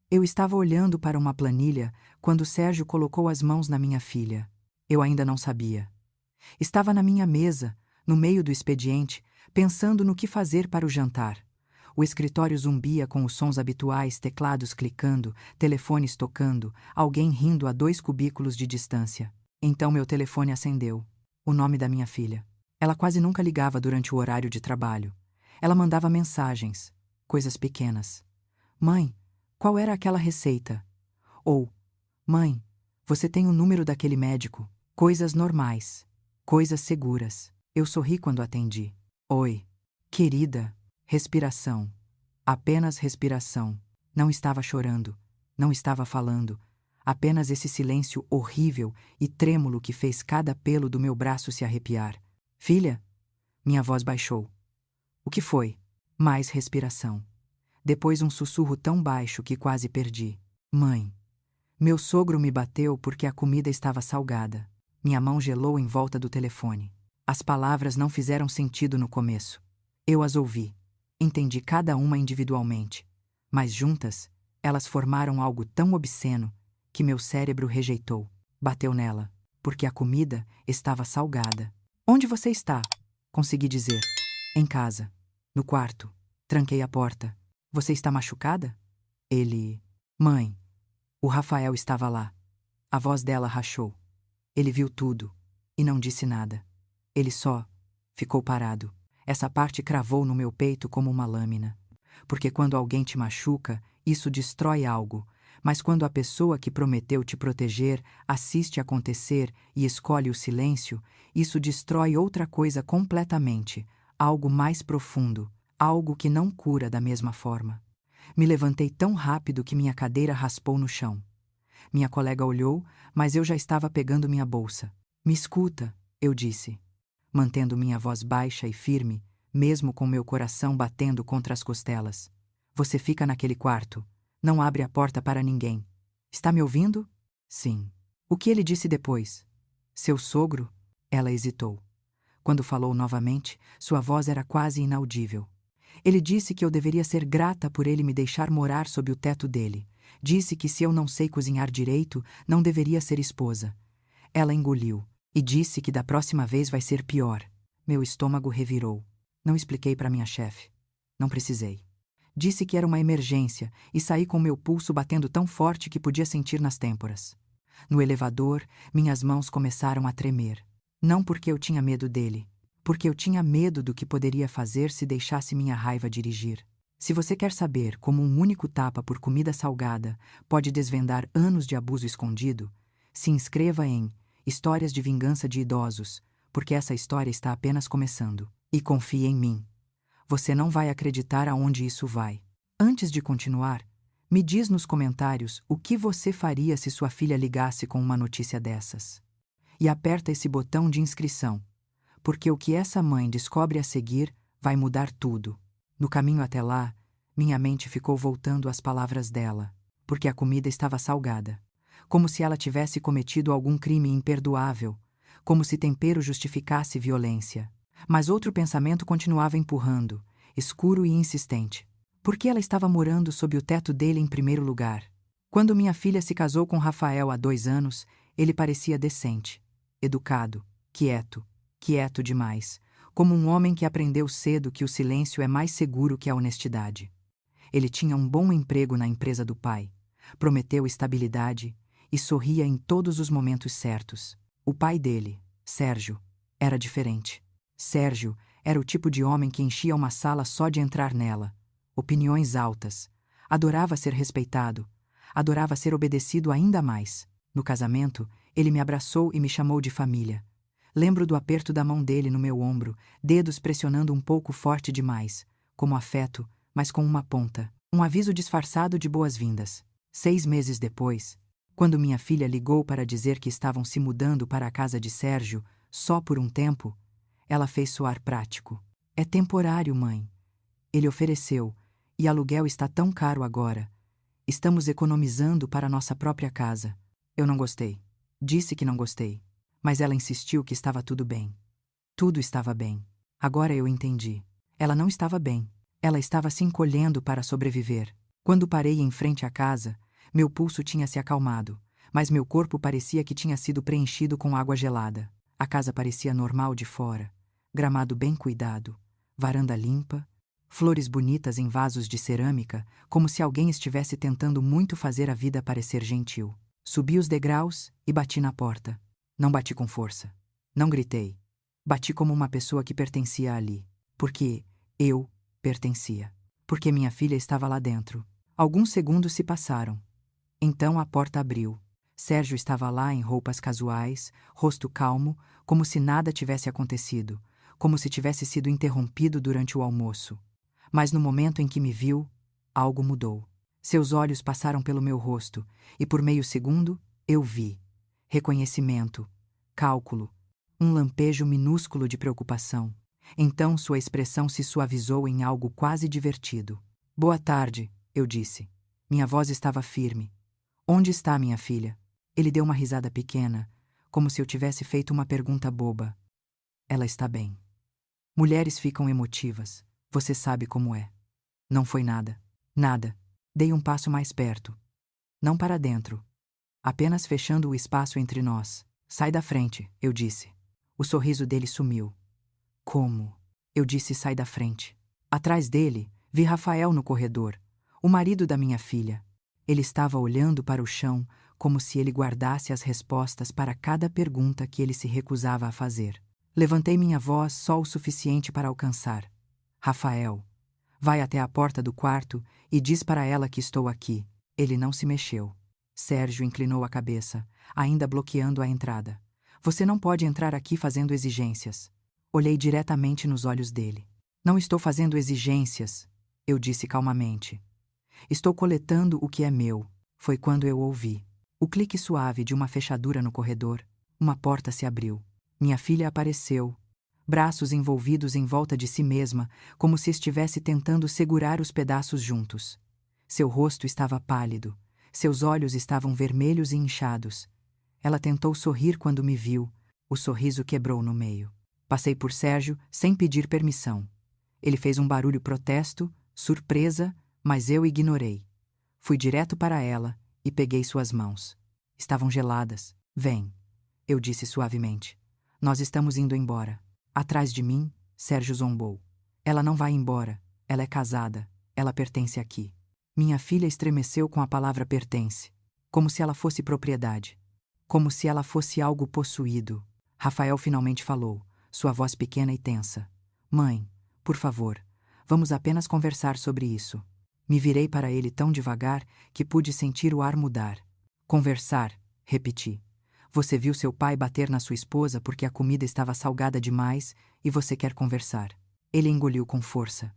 Eu estava olhando para uma planilha quando Sérgio colocou as mãos na minha filha. Eu ainda não sabia. Estava na minha mesa, no meio do expediente, pensando no que fazer para o jantar. O escritório zumbia com os sons habituais, teclados clicando, telefones tocando, alguém rindo a 2 cubículos de distância. Então meu telefone acendeu. O nome da minha filha. Ela quase nunca ligava durante o horário de trabalho. Ela mandava mensagens, coisas pequenas. Mãe, qual era aquela receita? Ou, mãe, você tem o número daquele médico? Coisas normais. Coisas seguras. Eu sorri quando atendi. Oi. Querida. Respiração. Apenas respiração. Não estava chorando. Não estava falando. Apenas esse silêncio horrível e trêmulo que fez cada pelo do meu braço se arrepiar. Filha? Minha voz baixou. O que foi? Mais respiração. Depois um sussurro tão baixo que quase perdi. Mãe. Meu sogro me bateu porque a comida estava salgada. Minha mão gelou em volta do telefone. As palavras não fizeram sentido no começo. Eu as ouvi. Entendi cada uma individualmente. Mas juntas, elas formaram algo tão obsceno que meu cérebro rejeitou. Bateu nela, porque a comida estava salgada. Onde você está? Consegui dizer. Em casa. No quarto. Tranquei a porta. Você está machucada? Ele... Mãe. O Rafael estava lá. A voz dela rachou. Ele viu tudo. E não disse nada. Ele só ficou parado. Essa parte cravou no meu peito como uma lâmina. Porque quando alguém te machuca, isso destrói algo. Mas quando a pessoa que prometeu te proteger assiste acontecer e escolhe o silêncio, isso destrói outra coisa completamente. Algo mais profundo. Algo que não cura da mesma forma. Me levantei tão rápido que minha cadeira raspou no chão. Minha colega olhou, mas eu já estava pegando minha bolsa. Me escuta, eu disse, mantendo minha voz baixa e firme, mesmo com meu coração batendo contra as costelas. Você fica naquele quarto. Não abre a porta para ninguém. Está me ouvindo? Sim. O que ele disse depois? Seu sogro? Ela hesitou. Quando falou novamente, sua voz era quase inaudível. Ele disse que eu deveria ser grata por ele me deixar morar sob o teto dele. Disse que se eu não sei cozinhar direito, não deveria ser esposa. Ela engoliu e disse que da próxima vez vai ser pior. Meu estômago revirou. Não expliquei para minha chefe. Não precisei. Disse que era uma emergência e saí com meu pulso batendo tão forte que podia sentir nas têmporas. No elevador, minhas mãos começaram a tremer. Não porque eu tinha medo dele, porque eu tinha medo do que poderia fazer se deixasse minha raiva dirigir. Se você quer saber como um único tapa por comida salgada pode desvendar anos de abuso escondido, se inscreva em Histórias de Vingança de Idosos, porque essa história está apenas começando. E confie em mim. Você não vai acreditar aonde isso vai. Antes de continuar, me diz nos comentários o que você faria se sua filha ligasse com uma notícia dessas. E aperta esse botão de inscrição, porque o que essa mãe descobre a seguir vai mudar tudo. No caminho até lá, minha mente ficou voltando às palavras dela, porque a comida estava salgada, como se ela tivesse cometido algum crime imperdoável, como se tempero justificasse violência. Mas outro pensamento continuava empurrando, escuro e insistente. Por que ela estava morando sob o teto dele em primeiro lugar? Quando minha filha se casou com Rafael há 2 anos, ele parecia decente, educado, quieto demais, como um homem que aprendeu cedo que o silêncio é mais seguro que a honestidade. Ele tinha um bom emprego na empresa do pai, prometeu estabilidade e sorria em todos os momentos certos. O pai dele, Sérgio, era diferente. Sérgio era o tipo de homem que enchia uma sala só de entrar nela. Opiniões altas. Adorava ser respeitado. Adorava ser obedecido ainda mais. No casamento, ele me abraçou e me chamou de família. Lembro do aperto da mão dele no meu ombro, dedos pressionando um pouco forte demais, como afeto, mas com uma ponta. Um aviso disfarçado de boas-vindas. 6 meses depois, quando minha filha ligou para dizer que estavam se mudando para a casa de Sérgio, só por um tempo, ela fez soar prático. É temporário, mãe. Ele ofereceu, e aluguel está tão caro agora. Estamos economizando para nossa própria casa. Eu não gostei. Disse que não gostei. Mas ela insistiu que estava tudo bem. Tudo estava bem. Agora eu entendi. Ela não estava bem. Ela estava se encolhendo para sobreviver. Quando parei em frente à casa, meu pulso tinha se acalmado, mas meu corpo parecia que tinha sido preenchido com água gelada. A casa parecia normal de fora, gramado bem cuidado, varanda limpa, flores bonitas em vasos de cerâmica, como se alguém estivesse tentando muito fazer a vida parecer gentil. Subi os degraus e bati na porta. Não bati com força. Não gritei. Bati como uma pessoa que pertencia ali. Porque eu pertencia. Porque minha filha estava lá dentro. Alguns segundos se passaram. Então a porta abriu. Sérgio estava lá em roupas casuais, rosto calmo, como se nada tivesse acontecido, como se tivesse sido interrompido durante o almoço. Mas no momento em que me viu, algo mudou. Seus olhos passaram pelo meu rosto, e por meio segundo, eu vi. Reconhecimento, cálculo, um lampejo minúsculo de preocupação. Então sua expressão se suavizou em algo quase divertido. Boa tarde, eu disse. Minha voz estava firme. Onde está minha filha? Ele deu uma risada pequena, como se eu tivesse feito uma pergunta boba. Ela está bem. Mulheres ficam emotivas. Você sabe como é. Não foi nada. Nada. Dei um passo mais perto. Não para dentro. Apenas fechando o espaço entre nós. Sai da frente, eu disse. O sorriso dele sumiu. Como? Eu disse sai da frente. Atrás dele, vi Rafael no corredor, o marido da minha filha. Ele estava olhando para o chão, como se ele guardasse as respostas para cada pergunta que ele se recusava a fazer. Levantei minha voz só o suficiente para alcançar. Rafael, vai até a porta do quarto e diz para ela que estou aqui. Ele não se mexeu. Sérgio inclinou a cabeça, ainda bloqueando a entrada. Você não pode entrar aqui fazendo exigências. Olhei diretamente nos olhos dele. Não estou fazendo exigências, eu disse calmamente. Estou coletando o que é meu. Foi quando eu ouvi o clique suave de uma fechadura no corredor. Uma porta se abriu. Minha filha apareceu, braços envolvidos em volta de si mesma, como se estivesse tentando segurar os pedaços juntos. Seu rosto estava pálido, seus olhos estavam vermelhos e inchados. Ela tentou sorrir quando me viu. O sorriso quebrou no meio. Passei por Sérgio sem pedir permissão. Ele fez um barulho protesto, surpresa, mas eu ignorei. Fui direto para ela e peguei suas mãos. Estavam geladas. Vem, eu disse suavemente. Nós estamos indo embora. Atrás de mim, Sérgio zombou. Ela não vai embora. Ela é casada. Ela pertence aqui. Minha filha estremeceu com a palavra pertence, como se ela fosse propriedade, como se ela fosse algo possuído. Rafael finalmente falou, sua voz pequena e tensa. Mãe, por favor, vamos apenas conversar sobre isso. Me virei para ele tão devagar que pude sentir o ar mudar. Conversar, repeti. Você viu seu pai bater na sua esposa porque a comida estava salgada demais e você quer conversar. Ele engoliu com força.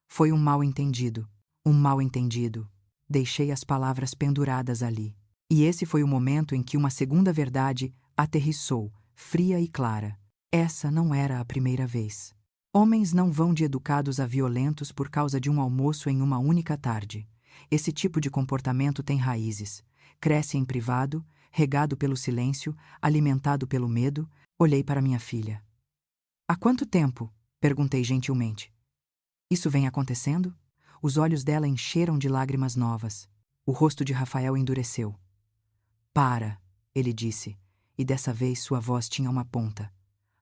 Foi um mal-entendido. Um mal-entendido. Deixei as palavras penduradas ali. E esse foi o momento em que uma segunda verdade aterrissou, fria e clara. Essa não era a primeira vez. Homens não vão de educados a violentos por causa de um almoço em uma única tarde. Esse tipo de comportamento tem raízes. Cresce em privado, regado pelo silêncio, alimentado pelo medo. Olhei para minha filha. Há quanto tempo? Perguntei gentilmente. Isso vem acontecendo? Os olhos dela encheram de lágrimas novas. O rosto de Rafael endureceu. Para, ele disse, e dessa vez sua voz tinha uma ponta.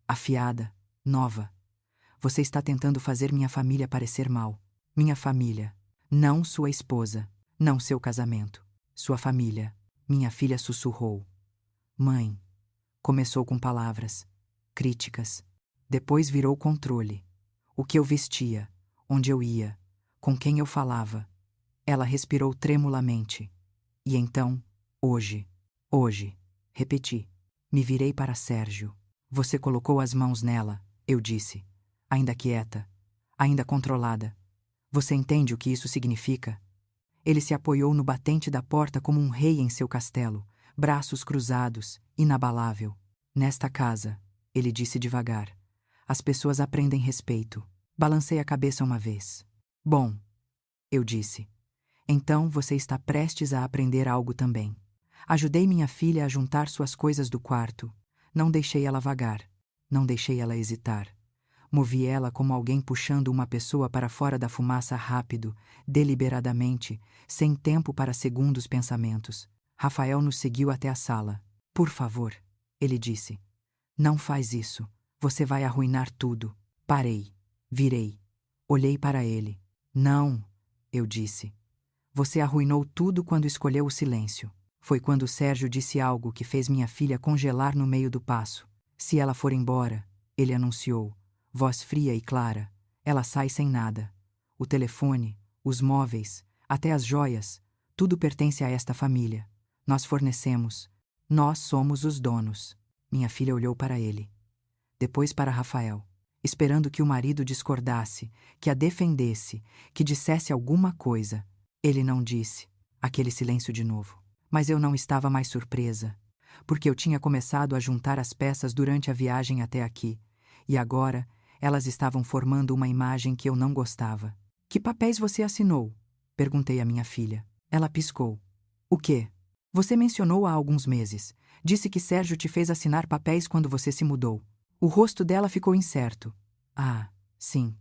Afiada, nova. Você está tentando fazer minha família parecer mal. Minha família. Não sua esposa. Não seu casamento. Sua família. Minha filha sussurrou. Mãe. Começou com palavras. Críticas. Depois virou controle. O que eu vestia. Onde eu ia. Com quem eu falava. Ela respirou tremulamente. E então, hoje. Hoje. Repeti. Me virei para Sérgio. Você colocou as mãos nela, eu disse. Ainda quieta, ainda controlada. Você entende o que isso significa? Ele se apoiou no batente da porta como um rei em seu castelo, braços cruzados, inabalável. Nesta casa, ele disse devagar, as pessoas aprendem respeito. Balancei a cabeça uma vez. Bom, eu disse. Então você está prestes a aprender algo também. Ajudei minha filha a juntar suas coisas do quarto. Não deixei ela vagar. Não deixei ela hesitar. Movi ela como alguém puxando uma pessoa para fora da fumaça rápido, deliberadamente, sem tempo para segundos pensamentos. Rafael nos seguiu até a sala. Por favor, ele disse. Não faz isso. Você vai arruinar tudo. Parei. Virei. Olhei para ele. Não, eu disse. Você arruinou tudo quando escolheu o silêncio. Foi quando Sérgio disse algo que fez minha filha congelar no meio do passo. Se ela for embora, ele anunciou, voz fria e clara, ela sai sem nada. O telefone, os móveis, até as joias, tudo pertence a esta família. Nós fornecemos. Nós somos os donos. Minha filha olhou para ele. Depois para Rafael, esperando que o marido discordasse, que a defendesse, que dissesse alguma coisa. Ele não disse. Aquele silêncio de novo. Mas eu não estava mais surpresa, porque eu tinha começado a juntar as peças durante a viagem até aqui, e agora elas estavam formando uma imagem que eu não gostava. Que papéis você assinou? Perguntei à minha filha. Ela piscou. O quê? Você mencionou há alguns meses. Disse que Sérgio te fez assinar papéis quando você se mudou. O rosto dela ficou incerto. Ah, sim.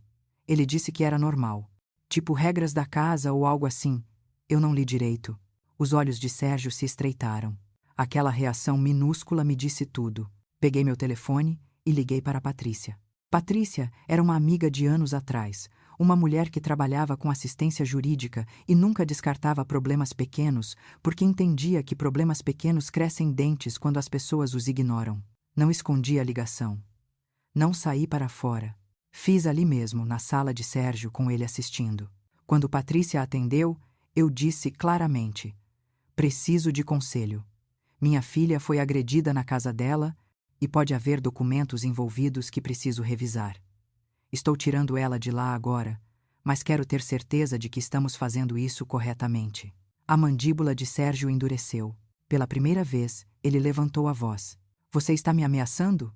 Ele disse que era normal. Tipo regras da casa ou algo assim. Eu não li direito. Os olhos de Sérgio se estreitaram. Aquela reação minúscula me disse tudo. Peguei meu telefone e liguei para Patrícia. Patrícia era uma amiga de anos atrás, uma mulher que trabalhava com assistência jurídica e nunca descartava problemas pequenos, porque entendia que problemas pequenos crescem dentes quando as pessoas os ignoram. Não escondi a ligação. Não saí para fora. Fiz ali mesmo, na sala de Sérgio, com ele assistindo. Quando Patrícia atendeu, eu disse claramente: preciso de conselho. Minha filha foi agredida na casa dela e pode haver documentos envolvidos que preciso revisar. Estou tirando ela de lá agora, mas quero ter certeza de que estamos fazendo isso corretamente. A mandíbula de Sérgio endureceu. Pela primeira vez, ele levantou a voz. Você está me ameaçando?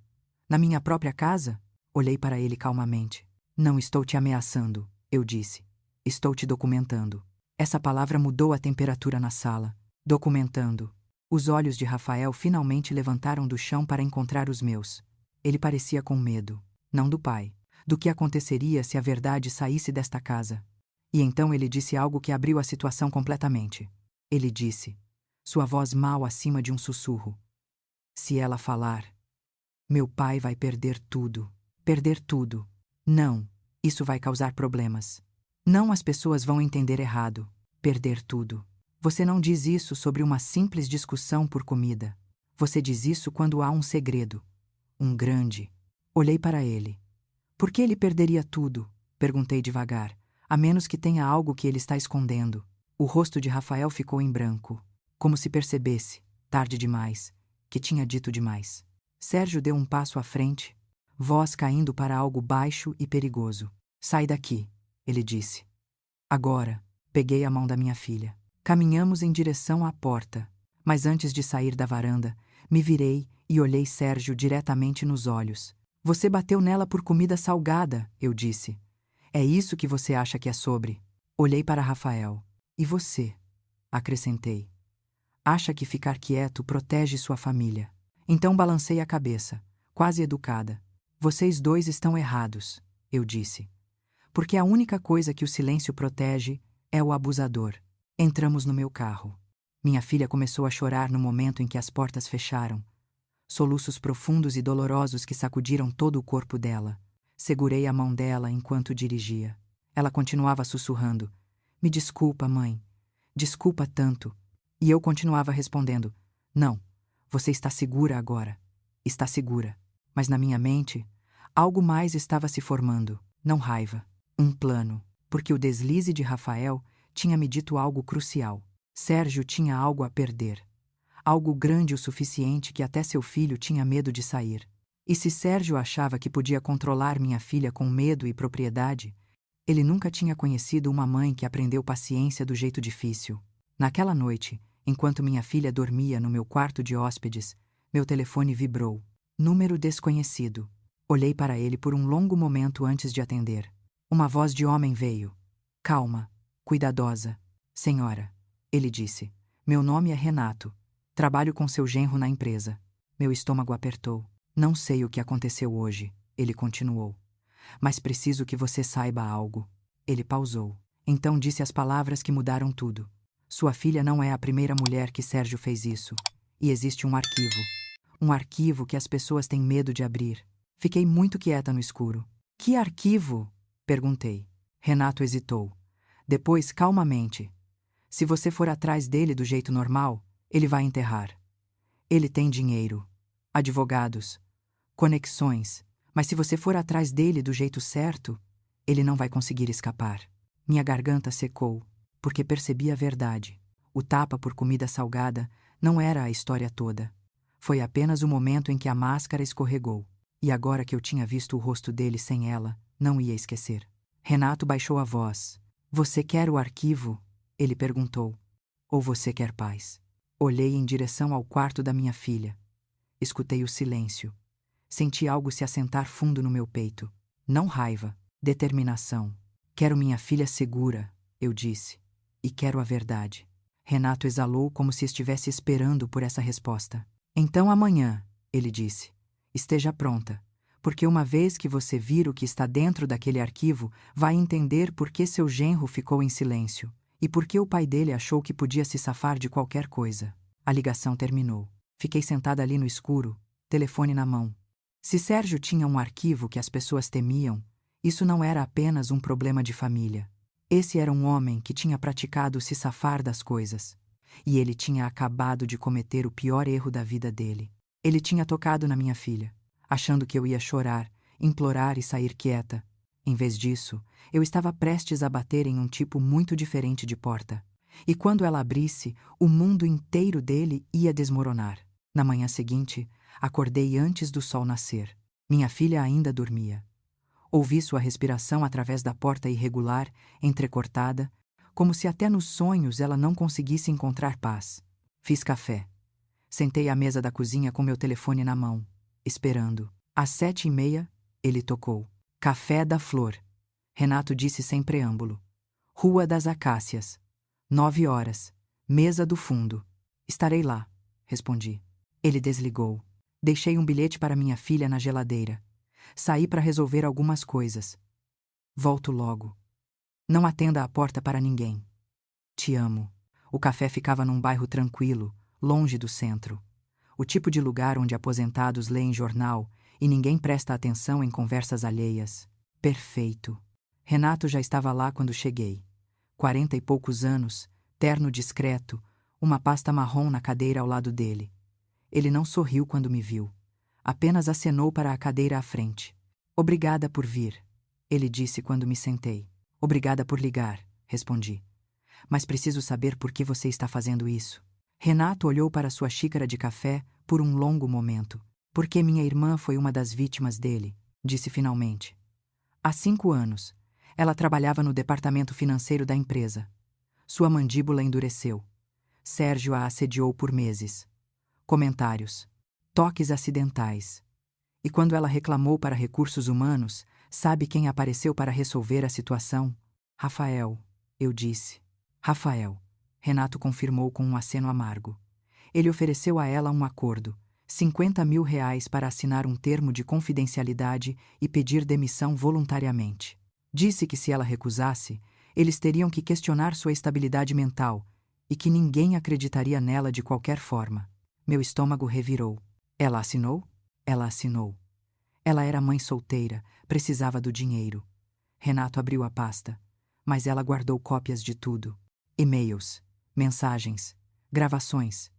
Na minha própria casa? Olhei para ele calmamente. Não estou te ameaçando, eu disse. Estou te documentando. Essa palavra mudou a temperatura na sala. Documentando. Os olhos de Rafael finalmente levantaram do chão para encontrar os meus. Ele parecia com medo. Não do pai. Do que aconteceria se a verdade saísse desta casa. E então ele disse algo que abriu a situação completamente. Ele disse, sua voz mal acima de um sussurro. Se ela falar, meu pai vai perder tudo. Perder tudo. Não, isso vai causar problemas. Não, as pessoas vão entender errado. Perder tudo. Você não diz isso sobre uma simples discussão por comida. Você diz isso quando há um segredo. Um grande. Olhei para ele. Por que ele perderia tudo? Perguntei devagar. A menos que tenha algo que ele está escondendo. O rosto de Rafael ficou em branco. Como se percebesse, tarde demais, que tinha dito demais. Sérgio deu um passo à frente, voz caindo para algo baixo e perigoso. Sai daqui, ele disse. Agora, peguei a mão da minha filha. Caminhamos em direção à porta, mas antes de sair da varanda, me virei e olhei Sérgio diretamente nos olhos. Você bateu nela por comida salgada, eu disse. É isso que você acha que é sobre? Olhei para Rafael. E você? Acrescentei. Acha que ficar quieto protege sua família? Então balancei a cabeça, quase educada. Vocês dois estão errados, eu disse. Porque a única coisa que o silêncio protege é o abusador. Entramos no meu carro. Minha filha começou a chorar no momento em que as portas fecharam. Soluços profundos e dolorosos que sacudiram todo o corpo dela. Segurei a mão dela enquanto dirigia. Ela continuava sussurrando. Me desculpa, mãe. Desculpa tanto. E eu continuava respondendo. Não, você está segura agora. Está segura. Mas na minha mente, algo mais estava se formando. Não raiva. Um plano. Porque o deslize de Rafael tinha me dito algo crucial. Sérgio tinha algo a perder. Algo grande o suficiente que até seu filho tinha medo de sair. E se Sérgio achava que podia controlar minha filha com medo e propriedade, ele nunca tinha conhecido uma mãe que aprendeu paciência do jeito difícil. Naquela noite, enquanto minha filha dormia no meu quarto de hóspedes, meu telefone vibrou. Número desconhecido. Olhei para ele por um longo momento antes de atender. Uma voz de homem veio. Calma. Cuidadosa. Senhora, ele disse. Meu nome é Renato. Trabalho com seu genro na empresa. Meu estômago apertou. Não sei o que aconteceu hoje, ele continuou. Mas preciso que você saiba algo. Ele pausou. Então disse as palavras que mudaram tudo. Sua filha não é a primeira mulher que Sérgio fez isso. E existe um arquivo. Um arquivo que as pessoas têm medo de abrir. Fiquei muito quieta no escuro. Que arquivo? Perguntei. Renato hesitou. Depois, calmamente. Se você for atrás dele do jeito normal, ele vai enterrar. Ele tem dinheiro, advogados, conexões, mas se você for atrás dele do jeito certo, ele não vai conseguir escapar. Minha garganta secou, porque percebi a verdade. O tapa por comida salgada não era a história toda. Foi apenas o momento em que a máscara escorregou. E agora que eu tinha visto o rosto dele sem ela, não ia esquecer. Renato baixou a voz. Você quer o arquivo? Ele perguntou. Ou você quer paz? Olhei em direção ao quarto da minha filha. Escutei o silêncio. Senti algo se assentar fundo no meu peito. Não raiva, determinação. Quero minha filha segura, eu disse. E quero a verdade. Renato exalou como se estivesse esperando por essa resposta. Então amanhã, ele disse, esteja pronta, porque uma vez que você vir o que está dentro daquele arquivo, vai entender por que seu genro ficou em silêncio e por que o pai dele achou que podia se safar de qualquer coisa. A ligação terminou. Fiquei sentada ali no escuro, telefone na mão. Se Sérgio tinha um arquivo que as pessoas temiam, isso não era apenas um problema de família. Esse era um homem que tinha praticado se safar das coisas. E ele tinha acabado de cometer o pior erro da vida dele. Ele tinha tocado na minha filha, achando que eu ia chorar, implorar e sair quieta. Em vez disso, eu estava prestes a bater em um tipo muito diferente de porta. E quando ela abrisse, o mundo inteiro dele ia desmoronar. Na manhã seguinte, acordei antes do sol nascer. Minha filha ainda dormia. Ouvi sua respiração através da porta irregular, entrecortada, como se até nos sonhos ela não conseguisse encontrar paz. Fiz café. Sentei à mesa da cozinha com meu telefone na mão, esperando. Às 7h30, ele tocou. Café da Flor. Renato disse sem preâmbulo. Rua das Acácias. 9h. Mesa do fundo. Estarei lá, respondi. Ele desligou. Deixei um bilhete para minha filha na geladeira. Saí para resolver algumas coisas. Volto logo. Não atenda a porta para ninguém. Te amo. O café ficava num bairro tranquilo, longe do centro. O tipo de lugar onde aposentados leem jornal e ninguém presta atenção em conversas alheias. Perfeito. Renato já estava lá quando cheguei. 40 e poucos anos, terno discreto, uma pasta marrom na cadeira ao lado dele. Ele não sorriu quando me viu. Apenas acenou para a cadeira à frente. Obrigada por vir, ele disse quando me sentei. Obrigada por ligar, respondi. Mas preciso saber por que você está fazendo isso. Renato olhou para sua xícara de café por um longo momento. Porque minha irmã foi uma das vítimas dele, disse finalmente. Há 5 anos, ela trabalhava no departamento financeiro da empresa. Sua mandíbula endureceu. Sérgio a assediou por meses. Comentários. Toques acidentais. E quando ela reclamou para recursos humanos, sabe quem apareceu para resolver a situação? Rafael, eu disse. Rafael. Renato confirmou com um aceno amargo. Ele ofereceu a ela um acordo, 50 mil reais para assinar um termo de confidencialidade e pedir demissão voluntariamente. Disse que se ela recusasse, eles teriam que questionar sua estabilidade mental e que ninguém acreditaria nela de qualquer forma. Meu estômago revirou. Ela assinou? Ela assinou. Ela era mãe solteira, precisava do dinheiro. Renato abriu a pasta, mas ela guardou cópias de tudo. E-mails, mensagens, gravações.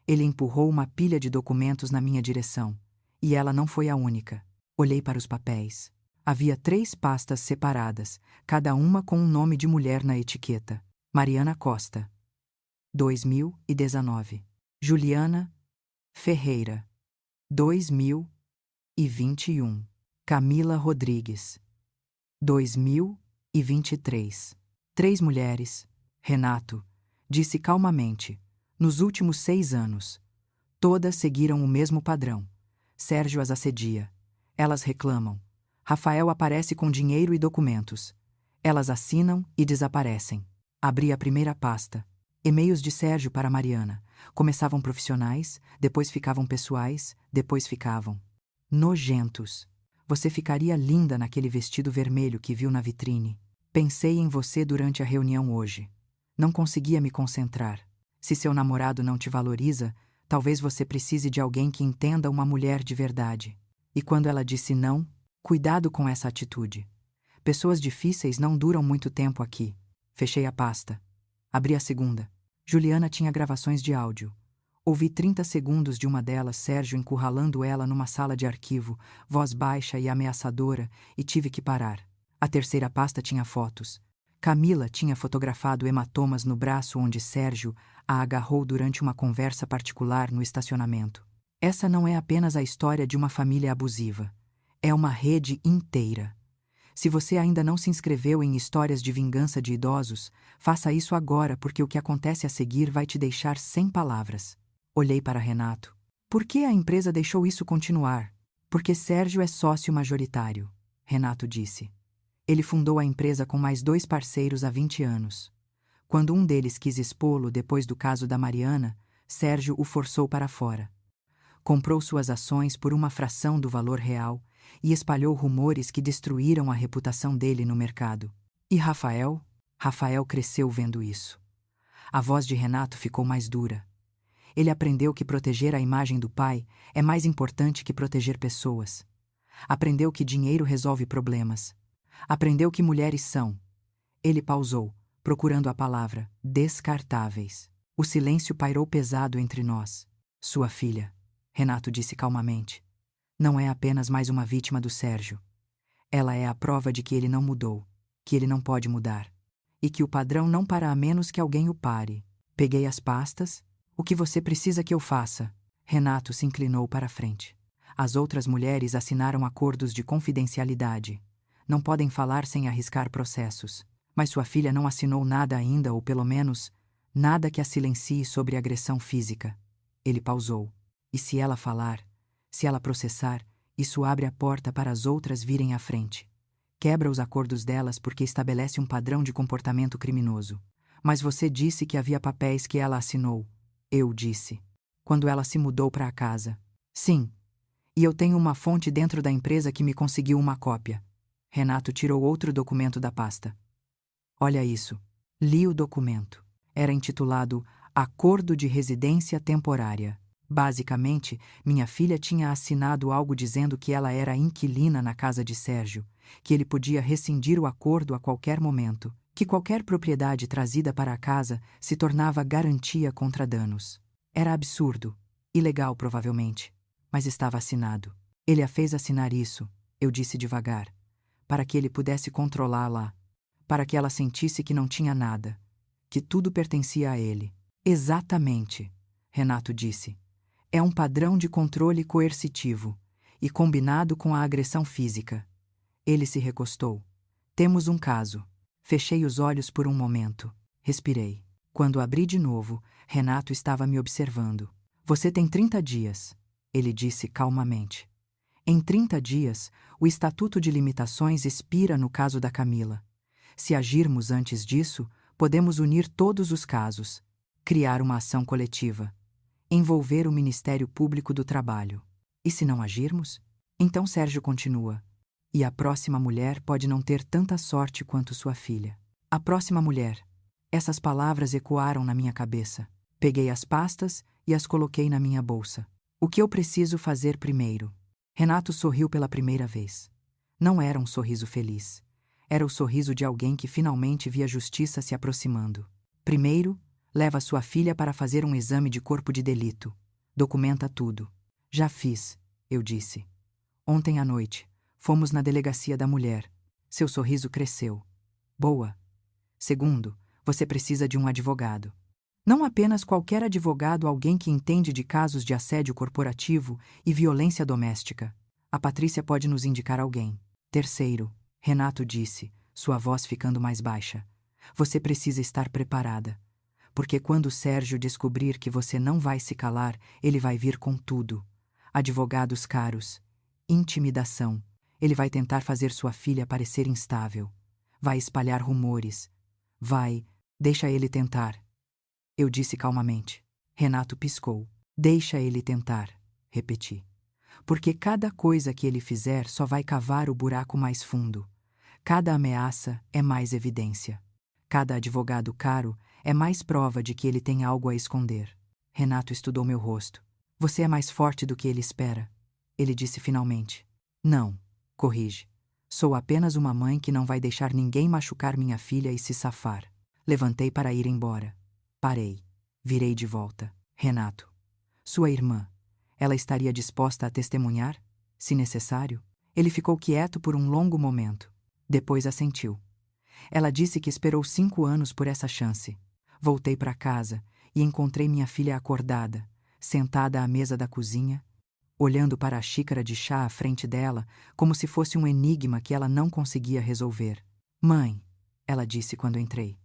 Ele empurrou uma pilha de documentos na minha direção, e ela não foi a única. Olhei para os papéis. Havia 3 pastas separadas, cada uma com um nome de mulher na etiqueta. Mariana Costa, 2019. Juliana Ferreira, 2021. Camila Rodrigues, 2023. 3 mulheres. Renato disse calmamente. Nos últimos 6 anos. Todas seguiram o mesmo padrão. Sérgio as assedia. Elas reclamam. Rafael aparece com dinheiro e documentos. Elas assinam e desaparecem. Abri a primeira pasta. E-mails de Sérgio para Mariana. Começavam profissionais, depois ficavam pessoais, depois ficavam nojentos. Você ficaria linda naquele vestido vermelho que viu na vitrine. Pensei em você durante a reunião hoje. Não conseguia me concentrar. Se seu namorado não te valoriza, talvez você precise de alguém que entenda uma mulher de verdade. E quando ela disse não, cuidado com essa atitude. Pessoas difíceis não duram muito tempo aqui. Fechei a pasta. Abri a segunda. Juliana tinha gravações de áudio. Ouvi 30 segundos de uma delas, Sérgio encurralando ela numa sala de arquivo, voz baixa e ameaçadora, e tive que parar. A terceira pasta tinha fotos. Camila tinha fotografado hematomas no braço onde Sérgio a agarrou durante uma conversa particular no estacionamento. Essa não é apenas a história de uma família abusiva. É uma rede inteira. Se você ainda não se inscreveu em Histórias de Vingança de Idosos, faça isso agora porque o que acontece a seguir vai te deixar sem palavras. Olhei para Renato. Por que a empresa deixou isso continuar? Porque Sérgio é sócio majoritário, Renato disse. Ele fundou a empresa com mais 2 parceiros há 20 anos. Quando um deles quis expô-lo depois do caso da Mariana, Sérgio o forçou para fora. Comprou suas ações por uma fração do valor real e espalhou rumores que destruíram a reputação dele no mercado. E Rafael? Rafael cresceu vendo isso. A voz de Renato ficou mais dura. Ele aprendeu que proteger a imagem do pai é mais importante que proteger pessoas. Aprendeu que dinheiro resolve problemas. Aprendeu que mulheres são. Ele pausou, procurando a palavra, descartáveis. O silêncio pairou pesado entre nós. Sua filha, Renato disse calmamente, não é apenas mais uma vítima do Sérgio. Ela é a prova de que ele não mudou, que ele não pode mudar. E que o padrão não para a menos que alguém o pare. Peguei as pastas. O que você precisa que eu faça? Renato se inclinou para a frente. As outras mulheres assinaram acordos de confidencialidade. Não podem falar sem arriscar processos. Mas sua filha não assinou nada ainda, ou pelo menos, nada que a silencie sobre agressão física. Ele pausou. E se ela falar, se ela processar, isso abre a porta para as outras virem à frente. Quebra os acordos delas porque estabelece um padrão de comportamento criminoso. Mas você disse que havia papéis que ela assinou. Eu disse. Quando ela se mudou para a casa. Sim. E eu tenho uma fonte dentro da empresa que me conseguiu uma cópia. Renato tirou outro documento da pasta. Olha isso. Li o documento. Era intitulado Acordo de Residência Temporária. Basicamente, minha filha tinha assinado algo dizendo que ela era inquilina na casa de Sérgio, que ele podia rescindir o acordo a qualquer momento, que qualquer propriedade trazida para a casa se tornava garantia contra danos. Era absurdo, ilegal provavelmente, mas estava assinado. Ele a fez assinar isso, eu disse devagar, para que ele pudesse controlá-la, para que ela sentisse que não tinha nada, que tudo pertencia a ele. Exatamente, Renato disse. É um padrão de controle coercitivo, e combinado com a agressão física. Ele se recostou. Temos um caso. Fechei os olhos por um momento. Respirei. Quando abri de novo, Renato estava me observando. Você tem 30 dias, ele disse calmamente. Em 30 dias, o Estatuto de Limitações expira no caso da Camila. Se agirmos antes disso, podemos unir todos os casos, criar uma ação coletiva, envolver o Ministério Público do Trabalho. E se não agirmos? Então Sérgio continua. E a próxima mulher pode não ter tanta sorte quanto sua filha. A próxima mulher. Essas palavras ecoaram na minha cabeça. Peguei as pastas e as coloquei na minha bolsa. O que eu preciso fazer primeiro? Renato sorriu pela primeira vez. Não era um sorriso feliz. Era o sorriso de alguém que finalmente via a justiça se aproximando. Primeiro, leva sua filha para fazer um exame de corpo de delito. Documenta tudo. Já fiz, eu disse. Ontem à noite. Fomos na delegacia da mulher. Seu sorriso cresceu. Boa. Segundo, você precisa de um advogado. Não apenas qualquer advogado, alguém que entende de casos de assédio corporativo e violência doméstica. A Patrícia pode nos indicar alguém. Terceiro, Renato disse, sua voz ficando mais baixa. Você precisa estar preparada. Porque quando Sérgio descobrir que você não vai se calar, ele vai vir com tudo. Advogados caros. Intimidação. Ele vai tentar fazer sua filha parecer instável. Vai espalhar rumores. Deixa ele tentar. Eu disse calmamente. Renato piscou. Deixa ele tentar, repeti. Porque cada coisa que ele fizer só vai cavar o buraco mais fundo. Cada ameaça é mais evidência. Cada advogado caro é mais prova de que ele tem algo a esconder. Renato estudou meu rosto. Você é mais forte do que ele espera. Ele disse finalmente. Não, corrige. Sou apenas uma mãe que não vai deixar ninguém machucar minha filha e se safar. Levantei para ir embora. Parei. Virei de volta. Renato. Sua irmã. Ela estaria disposta a testemunhar? Se necessário? Ele ficou quieto por um longo momento. Depois assentiu. Ela disse que esperou 5 anos por essa chance. Voltei para casa e encontrei minha filha acordada, sentada à mesa da cozinha, olhando para a xícara de chá à frente dela, como se fosse um enigma que ela não conseguia resolver. Mãe, ela disse quando entrei.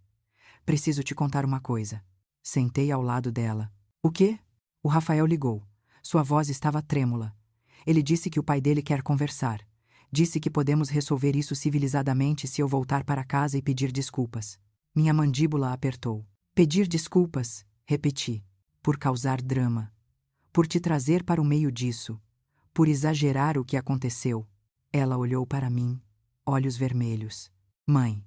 Preciso te contar uma coisa. Sentei ao lado dela. O quê? O Rafael ligou. Sua voz estava trêmula. Ele disse que o pai dele quer conversar. Disse que podemos resolver isso civilizadamente se eu voltar para casa e pedir desculpas. Minha mandíbula apertou. Pedir desculpas, repeti. Por causar drama. Por te trazer para o meio disso. Por exagerar o que aconteceu. Ela olhou para mim, olhos vermelhos. Mãe,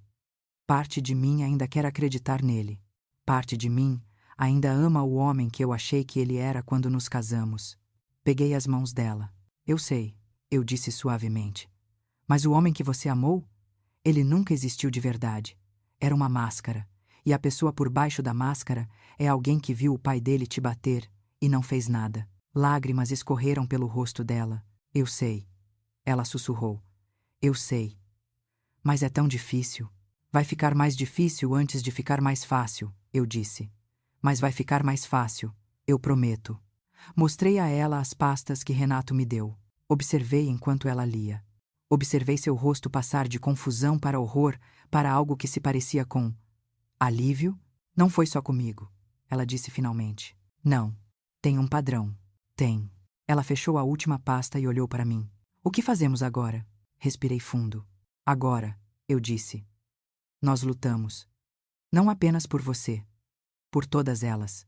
parte de mim ainda quer acreditar nele. Parte de mim ainda ama o homem que eu achei que ele era quando nos casamos. Peguei as mãos dela. Eu sei, eu disse suavemente. Mas o homem que você amou? Ele nunca existiu de verdade. Era uma máscara. E a pessoa por baixo da máscara é alguém que viu o pai dele te bater e não fez nada. Lágrimas escorreram pelo rosto dela. Eu sei. Ela sussurrou. Eu sei. Mas é tão difícil. Vai ficar mais difícil antes de ficar mais fácil, eu disse. Mas vai ficar mais fácil, eu prometo. Mostrei a ela as pastas que Renato me deu. Observei enquanto ela lia. Observei seu rosto passar de confusão para horror, para algo que se parecia com alívio. Não foi só comigo, ela disse finalmente. Não. Tem um padrão. Tem. Ela fechou a última pasta e olhou para mim. O que fazemos agora? Respirei fundo. Agora, eu disse. Nós lutamos. Não apenas por você. Por todas elas.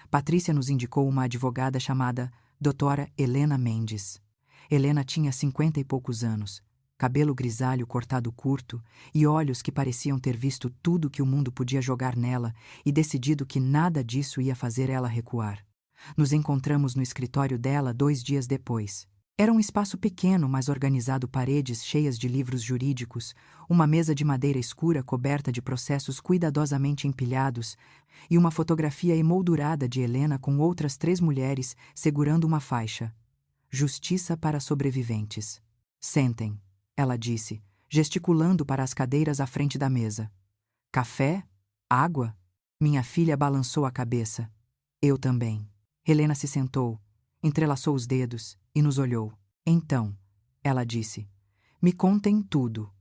Patrícia nos indicou uma advogada chamada Doutora Helena Mendes. Helena tinha 50 e poucos anos, cabelo grisalho cortado curto e olhos que pareciam ter visto tudo que o mundo podia jogar nela e decidido que nada disso ia fazer ela recuar. Nos encontramos no escritório dela 2 dias depois. Era um espaço pequeno, mas organizado, paredes cheias de livros jurídicos, uma mesa de madeira escura coberta de processos cuidadosamente empilhados e uma fotografia emoldurada de Helena com outras 3 mulheres segurando uma faixa. Justiça para sobreviventes. Sentem, ela disse, gesticulando para as cadeiras à frente da mesa. Café? Água? Minha filha balançou a cabeça. Eu também. Helena se sentou, entrelaçou os dedos e nos olhou. Então, ela disse, me contem tudo.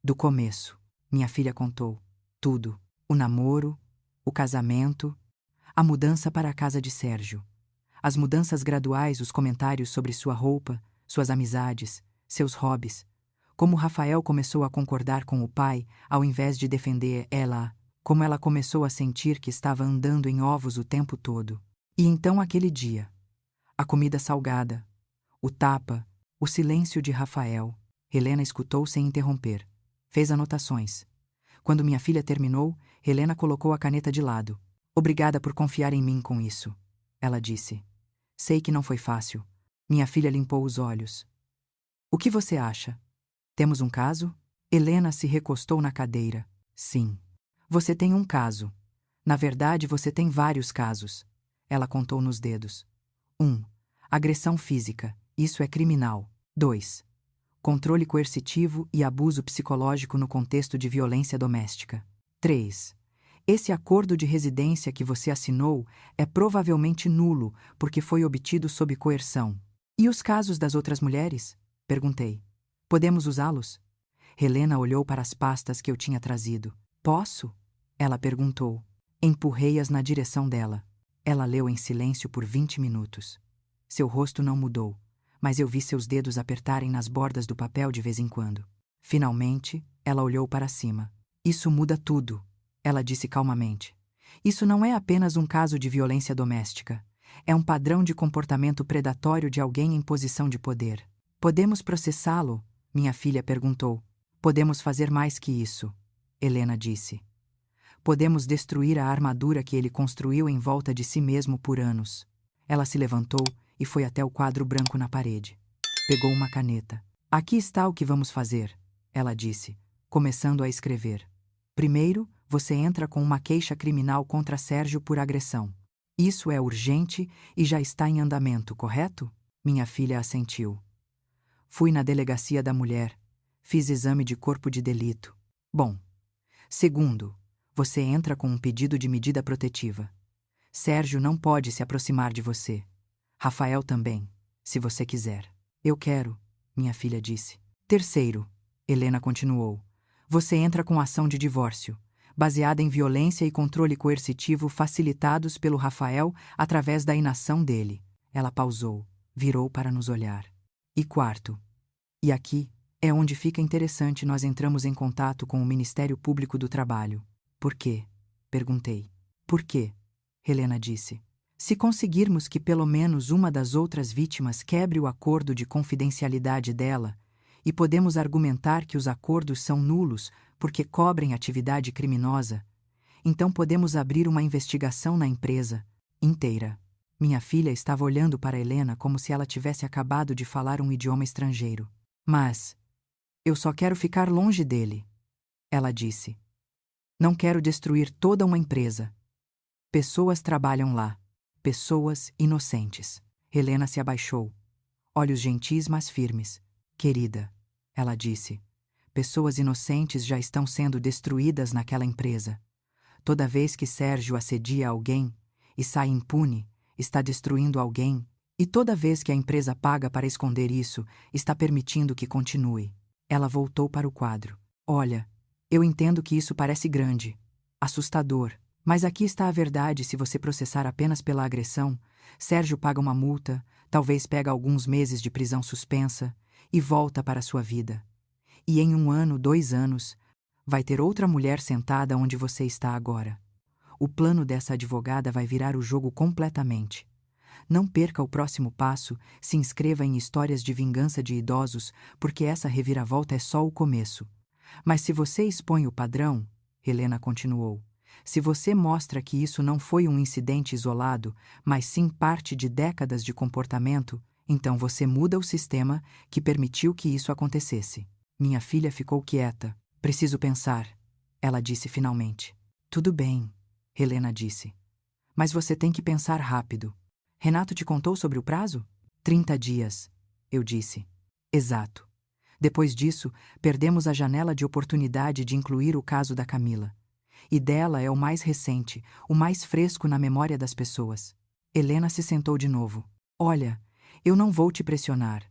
Do começo. Minha filha contou. Tudo. O namoro, o casamento, a mudança para a casa de Sérgio. As mudanças graduais, os comentários sobre sua roupa, suas amizades, seus hobbies. Como Rafael começou a concordar com o pai, ao invés de defender ela. Como ela começou a sentir que estava andando em ovos o tempo todo. E então aquele dia. A comida salgada. O tapa. O silêncio de Rafael. Helena escutou sem interromper. Fez anotações. Quando minha filha terminou, Helena colocou a caneta de lado. Obrigada por confiar em mim com isso, ela disse. Sei que não foi fácil. Minha filha limpou os olhos. O que você acha? Temos um caso? Helena se recostou na cadeira. Sim. Você tem um caso. Na verdade, você tem vários casos. Ela contou nos dedos. 1. Agressão física. Isso é criminal. 2. Controle coercitivo e abuso psicológico no contexto de violência doméstica. 3. Esse acordo de residência que você assinou é provavelmente nulo porque foi obtido sob coerção. E os casos das outras mulheres? Perguntei. Podemos usá-los? Helena olhou para as pastas que eu tinha trazido. Posso? Ela perguntou. Empurrei-as na direção dela. Ela leu em silêncio por 20 minutos. Seu rosto não mudou, mas eu vi seus dedos apertarem nas bordas do papel de vez em quando. Finalmente, ela olhou para cima. Isso muda tudo, ela disse calmamente. Isso não é apenas um caso de violência doméstica. É um padrão de comportamento predatório de alguém em posição de poder. Podemos processá-lo? Minha filha perguntou. Podemos fazer mais que isso, Helena disse. Podemos destruir a armadura que ele construiu em volta de si mesmo por anos. Ela se levantou e foi até o quadro branco na parede. Pegou uma caneta. Aqui está o que vamos fazer, ela disse, começando a escrever. Primeiro, você entra com uma queixa criminal contra Sérgio por agressão. Isso é urgente e já está em andamento, correto? Minha filha assentiu. Fui na delegacia da mulher. Fiz exame de corpo de delito. Bom. Segundo, você entra com um pedido de medida protetiva. Sérgio não pode se aproximar de você. Rafael também, se você quiser. Eu quero, minha filha disse. Terceiro, Helena continuou, você entra com ação de divórcio, baseada em violência e controle coercitivo facilitados pelo Rafael através da inação dele. Ela pausou, virou para nos olhar. E quarto, e aqui é onde fica interessante, nós entramos em contato com o Ministério Público do Trabalho. Por quê? Perguntei. Por quê? Helena disse. Se conseguirmos que pelo menos uma das outras vítimas quebre o acordo de confidencialidade dela, e podemos argumentar que os acordos são nulos porque cobrem atividade criminosa, então podemos abrir uma investigação na empresa inteira. Minha filha estava olhando para Helena como se ela tivesse acabado de falar um idioma estrangeiro. Mas eu só quero ficar longe dele, ela disse. Não quero destruir toda uma empresa. Pessoas trabalham lá. Pessoas inocentes. Helena se abaixou. Olhos gentis, mas firmes. Querida, ela disse. Pessoas inocentes já estão sendo destruídas naquela empresa. Toda vez que Sérgio assedia alguém e sai impune, está destruindo alguém. E toda vez que a empresa paga para esconder isso, está permitindo que continue. Ela voltou para o quadro. Olha, eu entendo que isso parece grande, assustador, mas aqui está a verdade. Se você processar apenas pela agressão, Sérgio paga uma multa, talvez pega alguns meses de prisão suspensa e volta para a sua vida. E em 1 ano, 2 anos, vai ter outra mulher sentada onde você está agora. O plano dessa advogada vai virar o jogo completamente. Não perca o próximo passo, se inscreva em Histórias de Vingança de Idosos, porque essa reviravolta é só o começo. Mas se você expõe o padrão, Helena continuou, se você mostra que isso não foi um incidente isolado, mas sim parte de décadas de comportamento, então você muda o sistema que permitiu que isso acontecesse. Minha filha ficou quieta. Preciso pensar, ela disse finalmente. Tudo bem, Helena disse. Mas você tem que pensar rápido. Renato te contou sobre o prazo? 30 dias, eu disse. Exato. Depois disso, perdemos a janela de oportunidade de incluir o caso da Camila. E dela é o mais recente, o mais fresco na memória das pessoas. Helena se sentou de novo. Olha, eu não vou te pressionar.